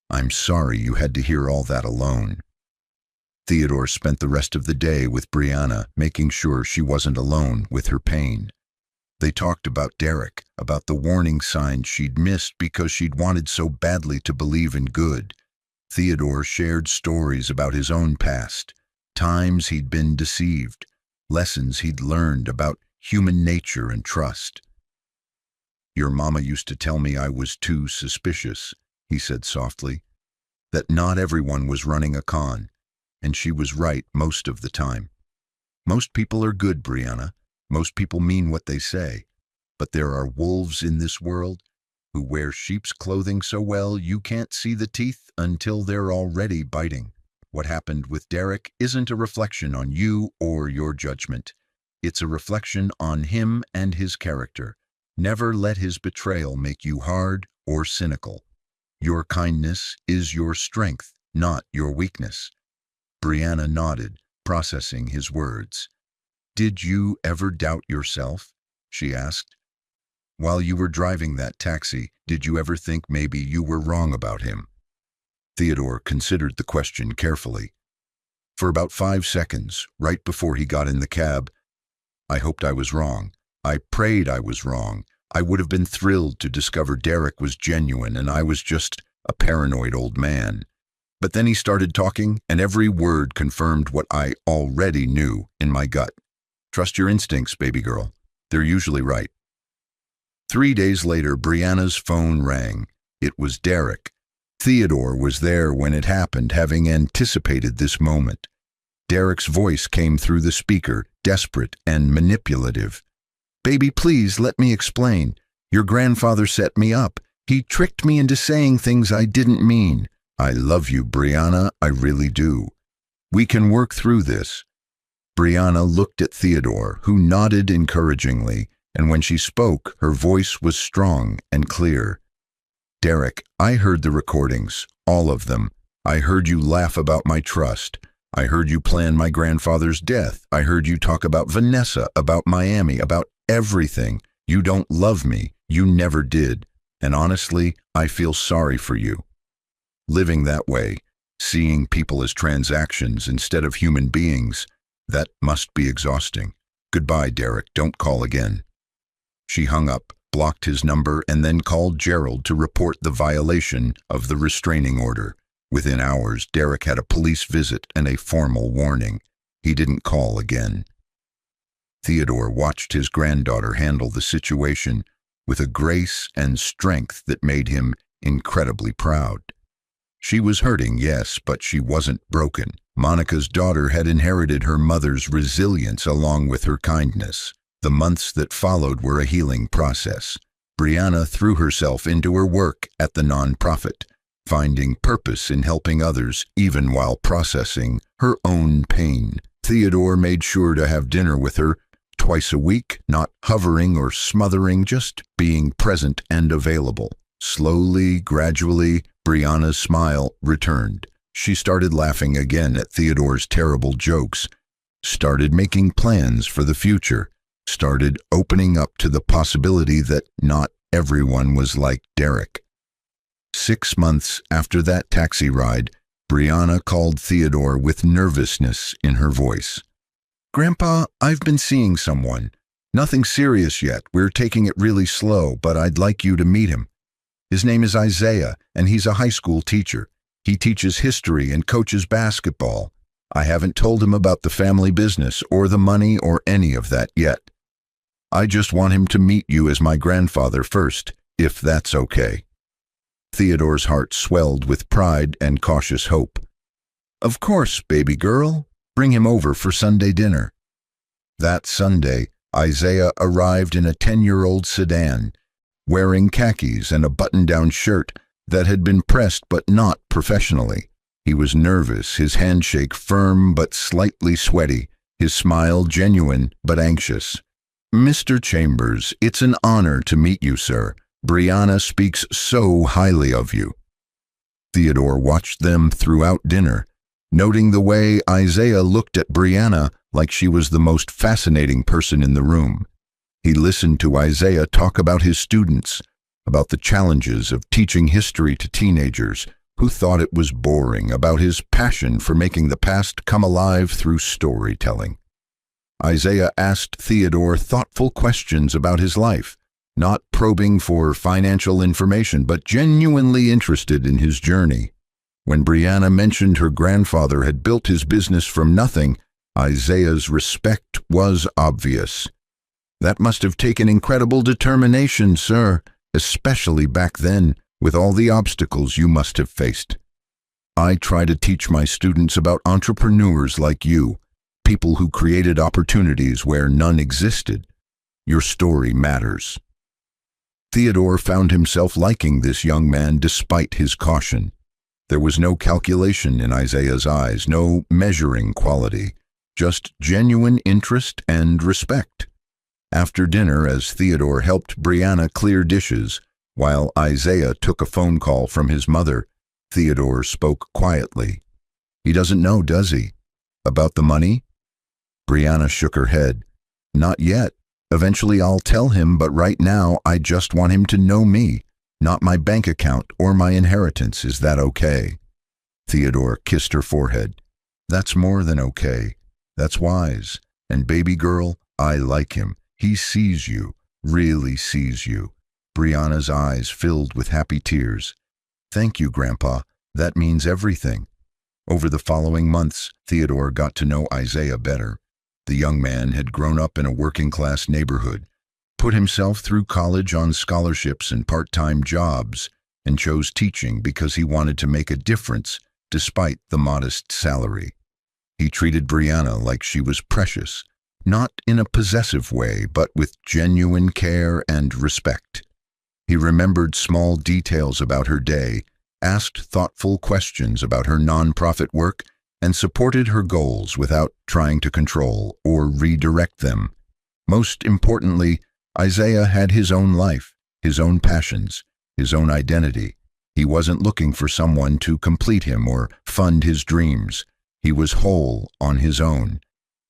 Speaker 1: I'm sorry you had to hear all that alone. Theodore spent the rest of the day with Brianna, making sure she wasn't alone with her pain. They talked about Derek, about the warning signs she'd missed because she'd wanted so badly to believe in good. Theodore shared stories about his own past, times he'd been deceived, lessons he'd learned about human nature and trust. Your mama used to tell me I was too suspicious, he said softly, that not everyone was running a con, and she was right most of the time. Most people are good, Brianna. Most people mean what they say, but there are wolves in this world who wear sheep's clothing so well you can't see the teeth until they're already biting. What happened with Derek isn't a reflection on you or your judgment. It's a reflection on him and his character. Never let his betrayal make you hard or cynical. Your kindness is your strength, not your weakness. Brianna nodded, processing his words. Did you ever doubt yourself? She asked. While you were driving that taxi, did you ever think maybe you were wrong about him? Theodore considered the question carefully. For about 5 seconds, right before he got in the cab, I hoped I was wrong. I prayed I was wrong. I would have been thrilled to discover Derek was genuine and I was just a paranoid old man. But then he started talking, and every word confirmed what I already knew in my gut. Trust your instincts, baby girl. They're usually right. 3 days later, Brianna's phone rang. It was Derek. Theodore was there when it happened, having anticipated this moment. Derek's voice came through the speaker, desperate and manipulative. Baby, please let me explain. Your grandfather set me up. He tricked me into saying things I didn't mean. I love you, Brianna, I really do. We can work through this. Brianna looked at Theodore, who nodded encouragingly, and when she spoke, her voice was strong and clear. Derek, I heard the recordings, all of them. I heard you laugh about my trust. I heard you plan my grandfather's death. I heard you talk about Vanessa, about Miami, about everything. You don't love me. You never did. And honestly, I feel sorry for you. Living that way, seeing people as transactions instead of human beings, that must be exhausting. Goodbye, Derek. Don't call again. She hung up, blocked his number, and then called Gerald to report the violation of the restraining order. Within hours, Derek had a police visit and a formal warning. He didn't call again. Theodore watched his granddaughter handle the situation with a grace and strength that made him incredibly proud. She was hurting, yes, but she wasn't broken. Monica's daughter had inherited her mother's resilience along with her kindness. The months that followed were a healing process. Brianna threw herself into her work at the nonprofit, finding purpose in helping others even while processing her own pain. Theodore made sure to have dinner with her twice a week, not hovering or smothering, just being present and available. Slowly, gradually, Brianna's smile returned. She started laughing again at Theodore's terrible jokes, started making plans for the future, started opening up to the possibility that not everyone was like Derek. 6 months after that taxi ride, Brianna called Theodore with nervousness in her voice. "Grandpa, I've been seeing someone. Nothing serious yet. We're taking it really slow, but I'd like you to meet him. His name is Isaiah, and he's a high school teacher. He teaches history and coaches basketball. I haven't told him about the family business or the money or any of that yet. I just want him to meet you as my grandfather first, if that's okay." Theodore's heart swelled with pride and cautious hope. "Of course, baby girl. Bring him over for Sunday dinner." That Sunday, Isaiah arrived in a 10-year-old sedan, wearing khakis and a button-down shirt that had been pressed but not professionally. He was nervous, his handshake firm but slightly sweaty, his smile genuine but anxious. "Mr. Chambers, it's an honor to meet you, sir. Brianna speaks so highly of you." Theodore watched them throughout dinner, noting the way Isaiah looked at Brianna like she was the most fascinating person in the room. He listened to Isaiah talk about his students, about the challenges of teaching history to teenagers who thought it was boring, about his passion for making the past come alive through storytelling. Isaiah asked Theodore thoughtful questions about his life, not probing for financial information, but genuinely interested in his journey. When Brianna mentioned her grandfather had built his business from nothing, Isaiah's respect was obvious. "That must have taken incredible determination, sir, especially back then, with all the obstacles you must have faced. I try to teach my students about entrepreneurs like you, people who created opportunities where none existed. Your story matters." Theodore found himself liking this young man despite his caution. There was no calculation in Isaiah's eyes, no measuring quality, just genuine interest and respect. After dinner, as Theodore helped Brianna clear dishes, while Isaiah took a phone call from his mother, Theodore spoke quietly. "He doesn't know, does he? About the money?" Brianna shook her head. "Not yet. Eventually I'll tell him, but right now I just want him to know me, not my bank account or my inheritance. Is that okay?" Theodore kissed her forehead. "That's more than okay. That's wise. And baby girl, I like him. He sees you, really sees you." Brianna's eyes filled with happy tears. "Thank you, Grandpa. That means everything." Over the following months, Theodore got to know Isaiah better. The young man had grown up in a working-class neighborhood, put himself through college on scholarships and part-time jobs, and chose teaching because he wanted to make a difference despite the modest salary. He treated Brianna like she was precious, not in a possessive way, but with genuine care and respect. He remembered small details about her day, asked thoughtful questions about her nonprofit work, and supported her goals without trying to control or redirect them. Most importantly, Isaiah had his own life, his own passions, his own identity. He wasn't looking for someone to complete him or fund his dreams. He was whole on his own,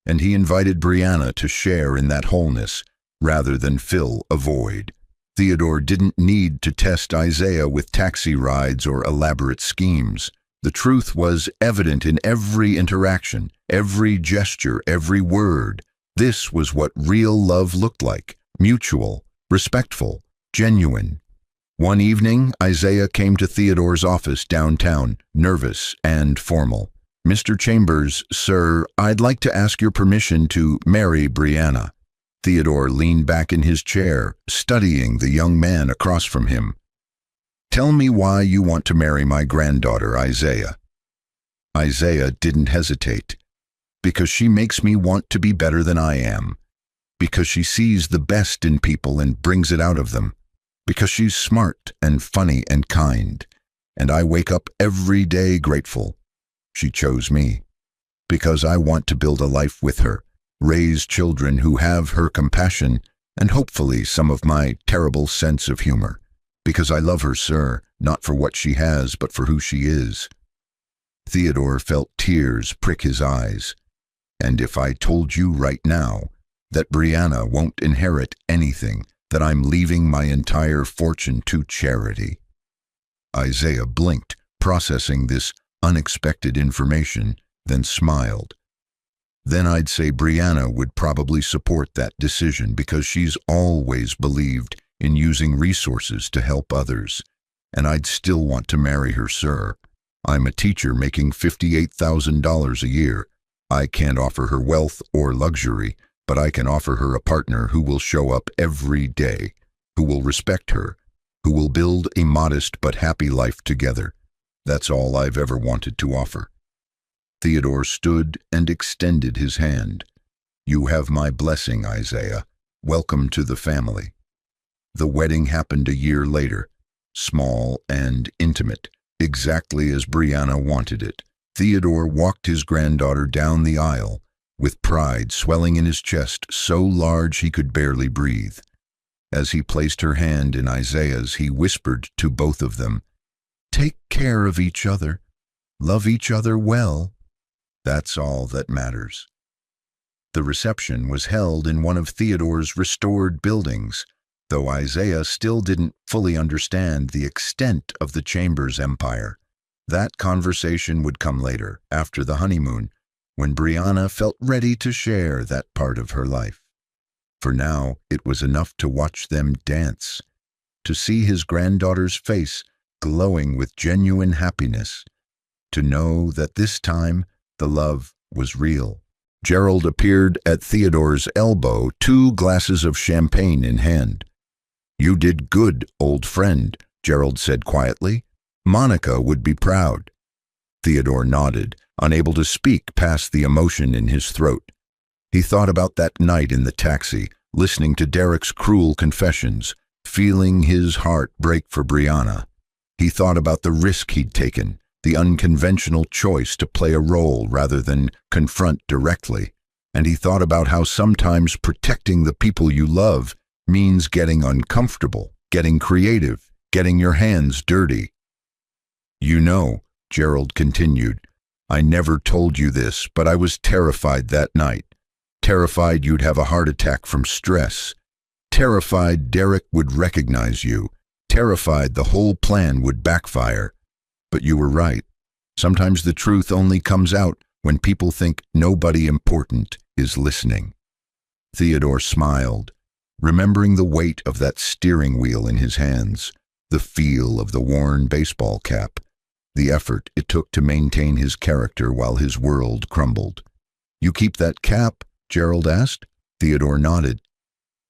Speaker 1: and he invited Brianna to share in that wholeness rather than fill a void. Theodore didn't need to test Isaiah with taxi rides or elaborate schemes. The truth was evident in every interaction, every gesture, every word. This was what real love looked like: mutual, respectful, genuine. One evening, Isaiah came to Theodore's office downtown, nervous and formal. "Mr. Chambers, sir, I'd like to ask your permission to marry Brianna." Theodore leaned back in his chair, studying the young man across from him. "Tell me why you want to marry my granddaughter, Isaiah." Isaiah didn't hesitate. "Because she makes me want to be better than I am. Because she sees the best in people and brings it out of them. Because she's smart and funny and kind. And I wake up every day grateful. She chose me. Because I want to build a life with her, raise children who have her compassion and hopefully some of my terrible sense of humor. Because I love her, sir, not for what she has, but for who she is." Theodore felt tears prick his eyes. "And if I told you right now that Brianna won't inherit anything, that I'm leaving my entire fortune to charity?" Isaiah blinked, processing this unexpected information, then smiled. "Then I'd say Brianna would probably support that decision because she's always believed in using resources to help others. And I'd still want to marry her, sir. I'm a teacher making $58,000 a year. I can't offer her wealth or luxury, but I can offer her a partner who will show up every day, who will respect her, who will build a modest but happy life together. That's all I've ever wanted to offer." Theodore stood and extended his hand. "You have my blessing, Isaiah. Welcome to the family." The wedding happened a year later, small and intimate, exactly as Brianna wanted it. Theodore walked his granddaughter down the aisle, with pride swelling in his chest so large he could barely breathe. As he placed her hand in Isaiah's, he whispered to both of them, "Take care of each other. Love each other well. That's all that matters." The reception was held in one of Theodore's restored buildings, though Isaiah still didn't fully understand the extent of the Chambers empire. That conversation would come later, after the honeymoon, when Brianna felt ready to share that part of her life. For now, it was enough to watch them dance, to see his granddaughter's face glowing with genuine happiness, to know that this time the love was real. Gerald appeared at Theodore's elbow, 2 glasses of champagne in hand. "You did good, old friend," Gerald said quietly. "Monica would be proud." Theodore nodded, unable to speak past the emotion in his throat. He thought about that night in the taxi, listening to Derek's cruel confessions, feeling his heart break for Brianna. He thought about the risk he'd taken, the unconventional choice to play a role rather than confront directly. And he thought about how sometimes protecting the people you love means getting uncomfortable, getting creative, getting your hands dirty. "You know," Gerald continued, "I never told you this, but I was terrified that night. Terrified you'd have a heart attack from stress. Terrified Derek would recognize you. Terrified the whole plan would backfire. But you were right. Sometimes the truth only comes out when people think nobody important is listening." Theodore smiled, remembering the weight of that steering wheel in his hands, the feel of the worn baseball cap, the effort it took to maintain his character while his world crumbled. "You keep that cap?" Gerald asked. Theodore nodded.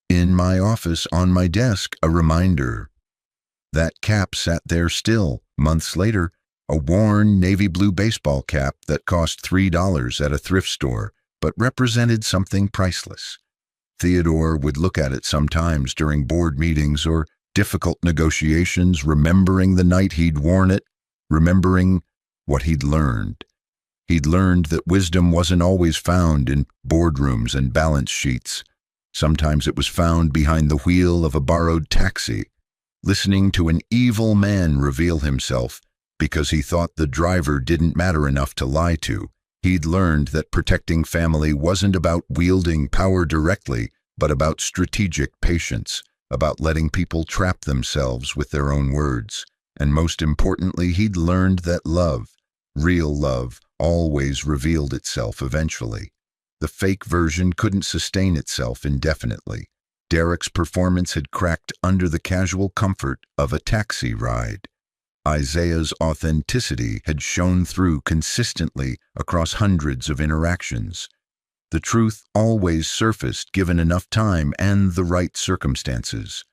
Speaker 1: "In my office, on my desk, a reminder." That cap sat there still, months later, a worn navy blue baseball cap that cost $3 at a thrift store, but represented something priceless. Theodore would look at it sometimes during board meetings or difficult negotiations, remembering the night he'd worn it, remembering what he'd learned. He'd learned that wisdom wasn't always found in boardrooms and balance sheets. Sometimes it was found behind the wheel of a borrowed taxi, listening to an evil man reveal himself because he thought the driver didn't matter enough to lie to. He'd learned that protecting family wasn't about wielding power directly, but about strategic patience, about letting people trap themselves with their own words. And most importantly, he'd learned that love, real love, always revealed itself eventually. The fake version couldn't sustain itself indefinitely. Derek's performance had cracked under the casual comfort of a taxi ride. Isaiah's authenticity had shone through consistently across hundreds of interactions. The truth always surfaced given enough time and the right circumstances.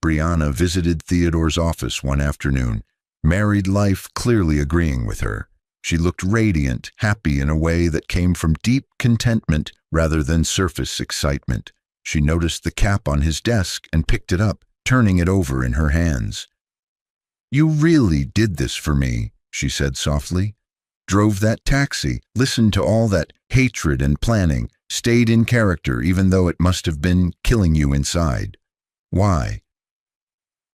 Speaker 1: Brianna visited Theodore's office one afternoon, married life clearly agreeing with her. She looked radiant, happy in a way that came from deep contentment rather than surface excitement. She noticed the cap on his desk and picked it up, turning it over in her hands. "You really did this for me," she said softly. "Drove that taxi, listened to all that hatred and planning, Stayed in character even though it must have been killing you inside. Why?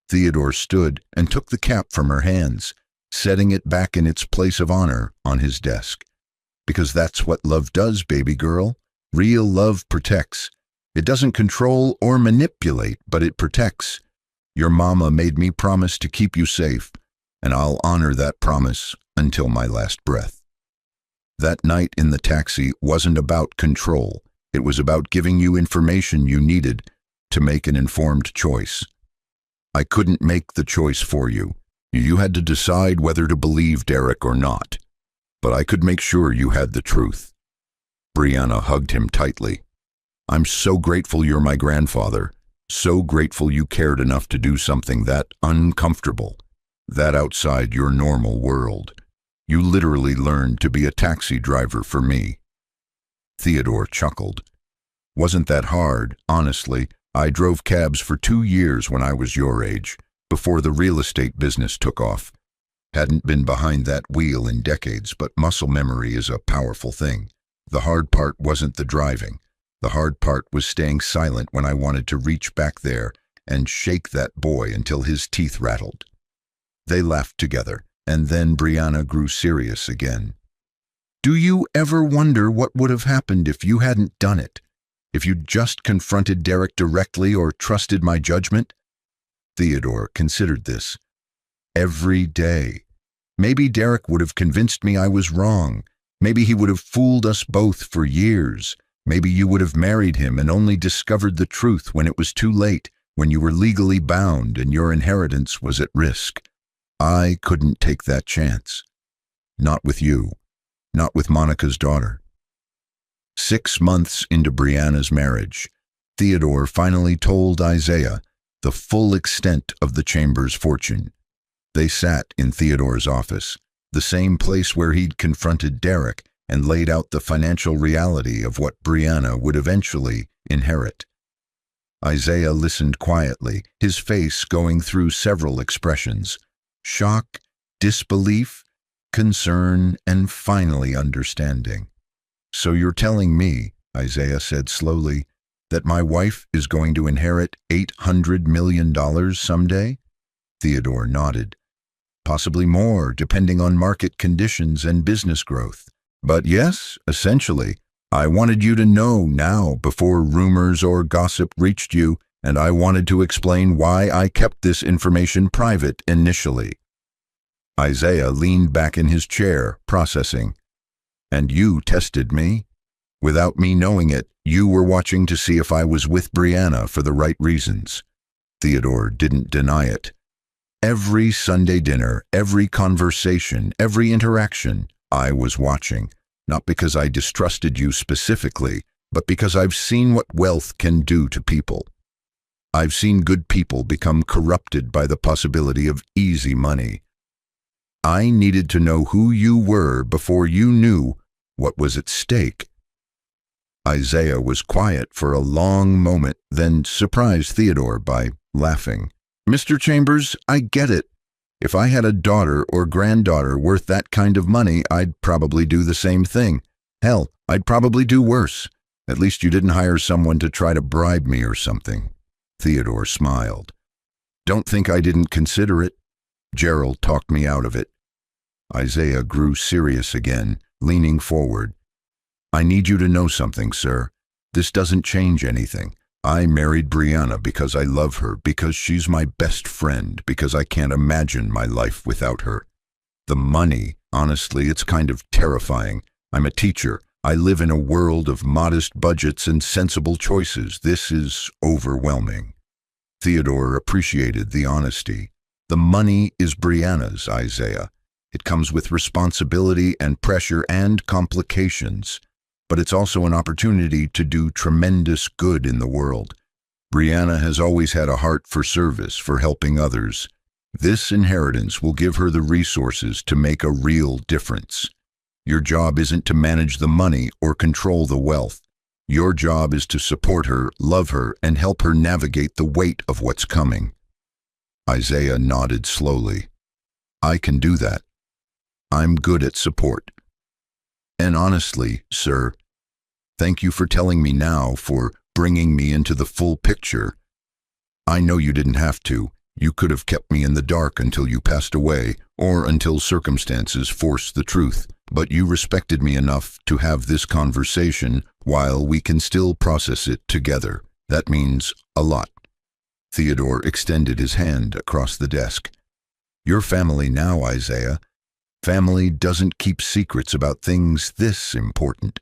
Speaker 1: Theodore stood and took the cap from her hands, setting it back in its place of honor on his desk. Because that's what love does, baby girl. Real love protects. It doesn't control or manipulate, but it protects. Your mama made me promise to keep you safe, and I'll honor that promise until my last breath. That night in the taxi wasn't about control. It was about giving you information you needed to make an informed choice. I couldn't make the choice for you. You had to decide whether to believe Derek or not. But I could make sure you had the truth. Brianna hugged him tightly. I'm so grateful you're my grandfather. So grateful you cared enough to do something that uncomfortable, that outside your normal world. You literally learned to be a taxi driver for me. Theodore chuckled. Wasn't that hard, honestly. I drove cabs for 2 years when I was your age, before the real estate business took off. Hadn't been behind that wheel in decades, but muscle memory is a powerful thing. The hard part wasn't the driving. The hard part was staying silent when I wanted to reach back there and shake that boy until his teeth rattled. They laughed together, and then Brianna grew serious again. Do you ever wonder what would have happened if you hadn't done it? If you'd just confronted Derek directly or trusted my judgment? Theodore considered this. Every day. Maybe Derek would have convinced me I was wrong. Maybe he would have fooled us both for years. Maybe you would have married him and only discovered the truth when it was too late, when you were legally bound and your inheritance was at risk. I couldn't take that chance. Not with you. Not with Monica's daughter. 6 months into Brianna's marriage, Theodore finally told Isaiah the full extent of the Chambers' fortune. They sat in Theodore's office, the same place where he'd confronted Derek and laid out the financial reality of what Brianna would eventually inherit. Isaiah listened quietly, his face going through several expressions: shock, disbelief, concern, and finally understanding. So you're telling me, Isaiah said slowly, that my wife is going to inherit $800 million someday? Theodore nodded. Possibly more, depending on market conditions and business growth. But yes, essentially, I wanted you to know now before rumors or gossip reached you, and I wanted to explain why I kept this information private initially. Isaiah leaned back in his chair, processing. And you tested me? Without me knowing it, you were watching to see if I was with Brianna for the right reasons. Theodore didn't deny it. Every Sunday dinner, every conversation, every interaction, I was watching, not because I distrusted you specifically, but because I've seen what wealth can do to people. I've seen good people become corrupted by the possibility of easy money. I needed to know who you were before you knew what was at stake. Isaiah was quiet for a long moment, then surprised Theodore by laughing. Mr. Chambers, I get it. If I had a daughter or granddaughter worth that kind of money, I'd probably do the same thing. Hell, I'd probably do worse. At least you didn't hire someone to try to bribe me or something. Theodore smiled. Don't think I didn't consider it. Gerald talked me out of it. Isaiah grew serious again, leaning forward. I need you to know something, sir. This doesn't change anything. I married Brianna because I love her, because she's my best friend, because I can't imagine my life without her. The money, honestly, it's kind of terrifying. I'm a teacher. I live in a world of modest budgets and sensible choices. This is overwhelming. Theodore appreciated the honesty. The money is Brianna's, Isaiah. It comes with responsibility and pressure and complications. But it's also an opportunity to do tremendous good in the world. Brianna has always had a heart for service, for helping others. This inheritance will give her the resources to make a real difference. Your job isn't to manage the money or control the wealth. Your job is to support her, love her, and help her navigate the weight of what's coming. Isaiah nodded slowly. I can do that. I'm good at support. And honestly, sir, Thank you for telling me now, for bringing me into the full picture. I know you didn't have to. You could have kept me in the dark until you passed away, or until circumstances forced the truth. But you respected me enough to have this conversation while we can still process it together. That means a lot. Theodore extended his hand across the desk. Your family now, Isaiah. Family doesn't keep secrets about things this important.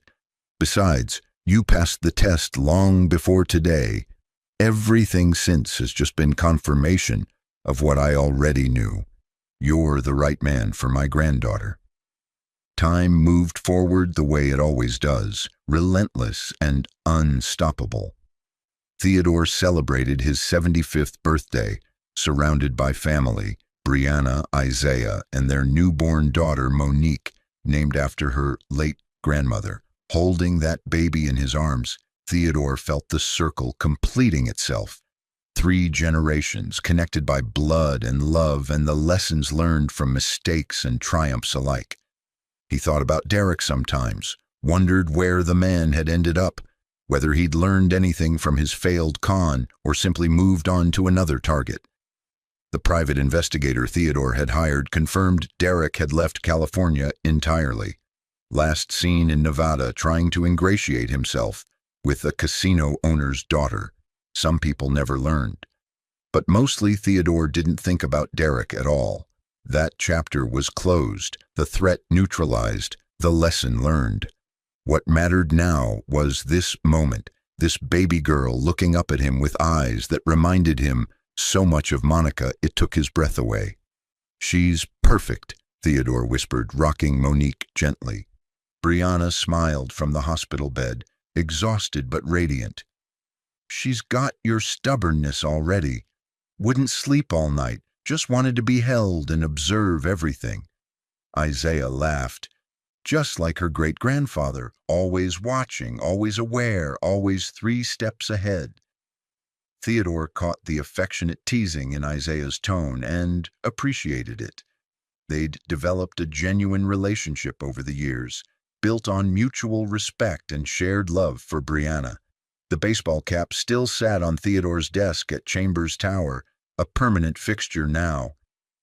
Speaker 1: Besides, you passed the test long before today. Everything since has just been confirmation of what I already knew. You're the right man for my granddaughter. Time moved forward the way it always does, relentless and unstoppable. Theodore celebrated his 75th birthday, surrounded by family, Brianna, Isaiah, and their newborn daughter, Monique, named after her late grandmother. Holding that baby in his arms, Theodore felt the circle completing itself. 3 generations connected by blood and love and the lessons learned from mistakes and triumphs alike. He thought about Derek sometimes, wondered where the man had ended up, whether he'd learned anything from his failed con or simply moved on to another target. The private investigator Theodore had hired confirmed Derek had left California entirely. Last seen in Nevada trying to ingratiate himself with a casino owner's daughter. Some people never learned. But mostly Theodore didn't think about Derek at all. That chapter was closed, the threat neutralized, the lesson learned. What mattered now was this moment, this baby girl looking up at him with eyes that reminded him so much of Monica it took his breath away. She's perfect, Theodore whispered, rocking Monique gently. Brianna smiled from the hospital bed, exhausted but radiant. She's got your stubbornness already. Wouldn't sleep all night, just wanted to be held and observe everything. Isaiah laughed. Just like her great-grandfather, always watching, always aware, always 3 steps ahead. Theodore caught the affectionate teasing in Isaiah's tone and appreciated it. They'd developed a genuine relationship over the years, built on mutual respect and shared love for Brianna. The baseball cap still sat on Theodore's desk at Chambers Tower, a permanent fixture now.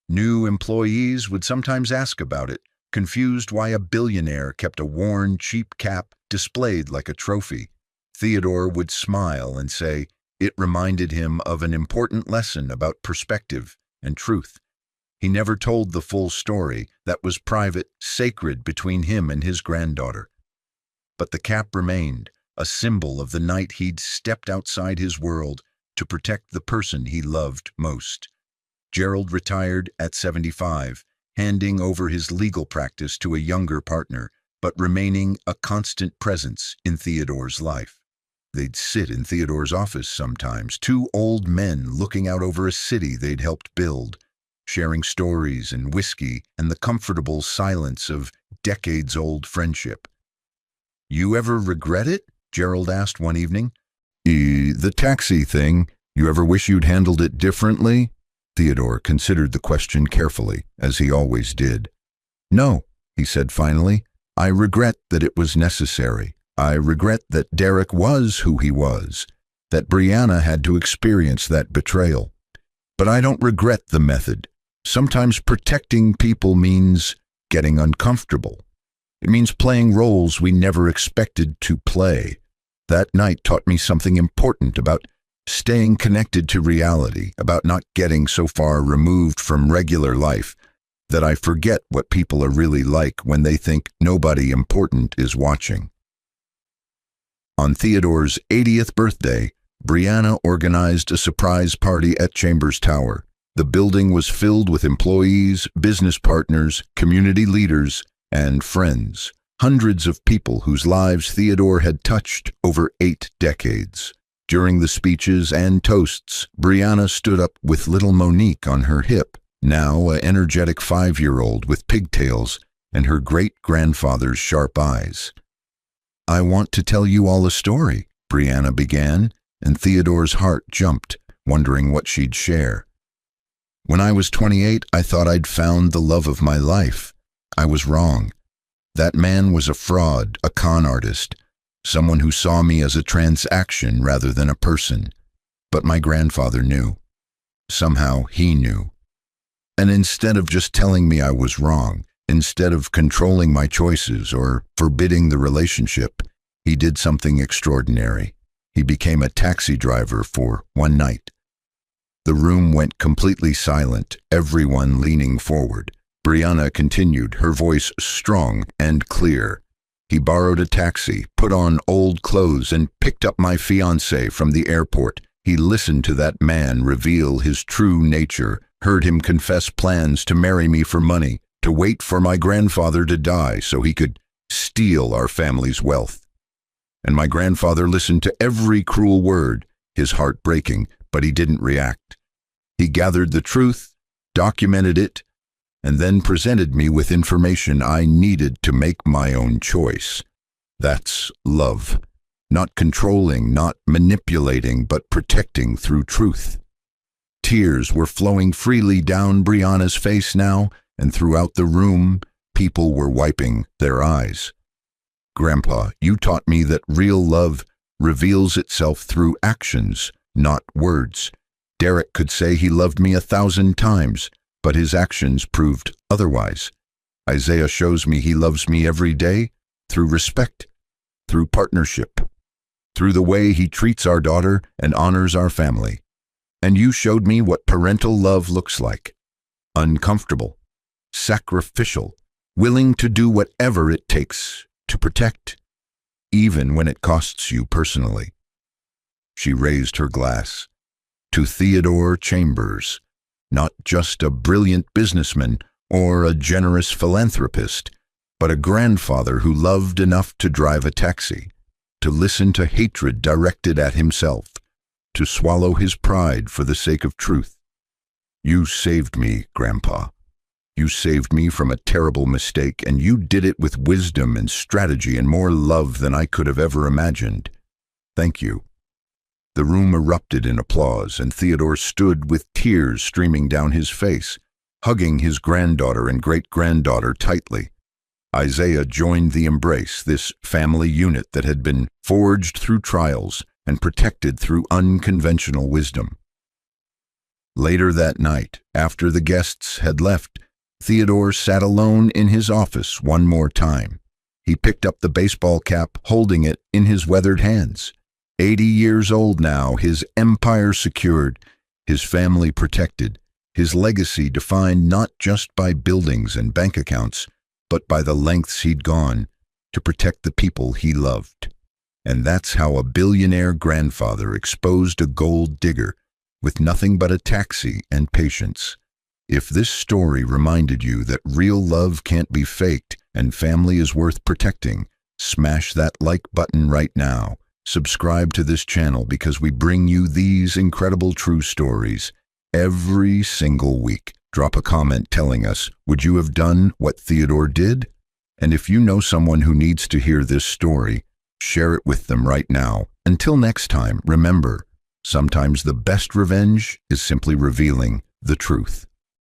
Speaker 1: New employees would sometimes ask about it, confused why a billionaire kept a worn, cheap cap displayed like a trophy. Theodore would smile and say it reminded him of an important lesson about perspective and truth. He never told the full story. That was private, sacred between him and his granddaughter. But the cap remained, a symbol of the night he'd stepped outside his world to protect the person he loved most. Gerald retired at 75, handing over his legal practice to a younger partner, but remaining a constant presence in Theodore's life. They'd sit in Theodore's office sometimes, 2 old men looking out over a city they'd helped build, sharing stories and whiskey and the comfortable silence of decades-old friendship. You ever regret it? Gerald asked one evening. The taxi thing. You ever wish you'd handled it differently? Theodore considered the question carefully, as he always did. No, he said finally. I regret that it was necessary. I regret that Derek was who he was, that Brianna had to experience that betrayal. But I don't regret the method. Sometimes protecting people means getting uncomfortable. It means playing roles we never expected to play. That night taught me something important about staying connected to reality, about not getting so far removed from regular life that I forget what people are really like when they think nobody important is watching. On Theodore's 80th birthday, Brianna organized a surprise party at Chambers Tower. The building was filled with employees, business partners, community leaders, and friends. Hundreds of people whose lives Theodore had touched over 8 decades. During the speeches and toasts, Brianna stood up with little Monique on her hip, now an energetic 5-year-old with pigtails and her great-grandfather's sharp eyes. I want to tell you all a story, Brianna began, and Theodore's heart jumped, wondering what she'd share. When I was 28, I thought I'd found the love of my life. I was wrong. That man was a fraud, a con artist. someone who saw me as a transaction rather than a person. But my grandfather knew. Somehow he knew. And instead of just telling me I was wrong, instead of controlling my choices or forbidding the relationship, he did something extraordinary. He became a taxi driver for one night. The room went completely silent, everyone leaning forward. Brianna continued, her voice strong and clear. He borrowed a taxi, put on old clothes, and picked up my fiancé from the airport. He listened to that man reveal his true nature, heard him confess plans to marry me for money, to wait for my grandfather to die so he could steal our family's wealth. And my grandfather listened to every cruel word, his heart breaking, but he didn't react. He gathered the truth, documented it, and then presented me with information I needed to make my own choice. That's love. Not controlling, not manipulating, but protecting through truth. Tears were flowing freely down Brianna's face now, and throughout the room, people were wiping their eyes. Grandpa, you taught me that real love reveals itself through actions, not words. Derek could say he loved me 1,000 times, but his actions proved otherwise. Isaiah shows me he loves me every day through respect, through partnership, through the way he treats our daughter and honors our family. And you showed me what parental love looks like. Uncomfortable, sacrificial, willing to do whatever it takes to protect, even when it costs you personally. She raised her glass. To Theodore Chambers, not just a brilliant businessman or a generous philanthropist, but a grandfather who loved enough to drive a taxi, to listen to hatred directed at himself, to swallow his pride for the sake of truth. You saved me, Grandpa. You saved me from a terrible mistake, and you did it with wisdom and strategy and more love than I could have ever imagined. Thank you. The room erupted in applause, and Theodore stood with tears streaming down his face, hugging his granddaughter and great-granddaughter tightly. Isaiah joined the embrace, this family unit that had been forged through trials and protected through unconventional wisdom. Later that night, after the guests had left, Theodore sat alone in his office one more time. He picked up the baseball cap, holding it in his weathered hands. 80 years old now, his empire secured, his family protected, his legacy defined not just by buildings and bank accounts, but by the lengths he'd gone to protect the people he loved. And that's how a billionaire grandfather exposed a gold digger with nothing but a taxi and patience. If this story reminded you that real love can't be faked and family is worth protecting, smash that like button right now. Subscribe to this channel because we bring you these incredible true stories every single week. Drop a comment telling us, would you have done what Theodore did? And if you know someone who needs to hear this story, share it with them right now. Until next time, remember, sometimes the best revenge is simply revealing the truth.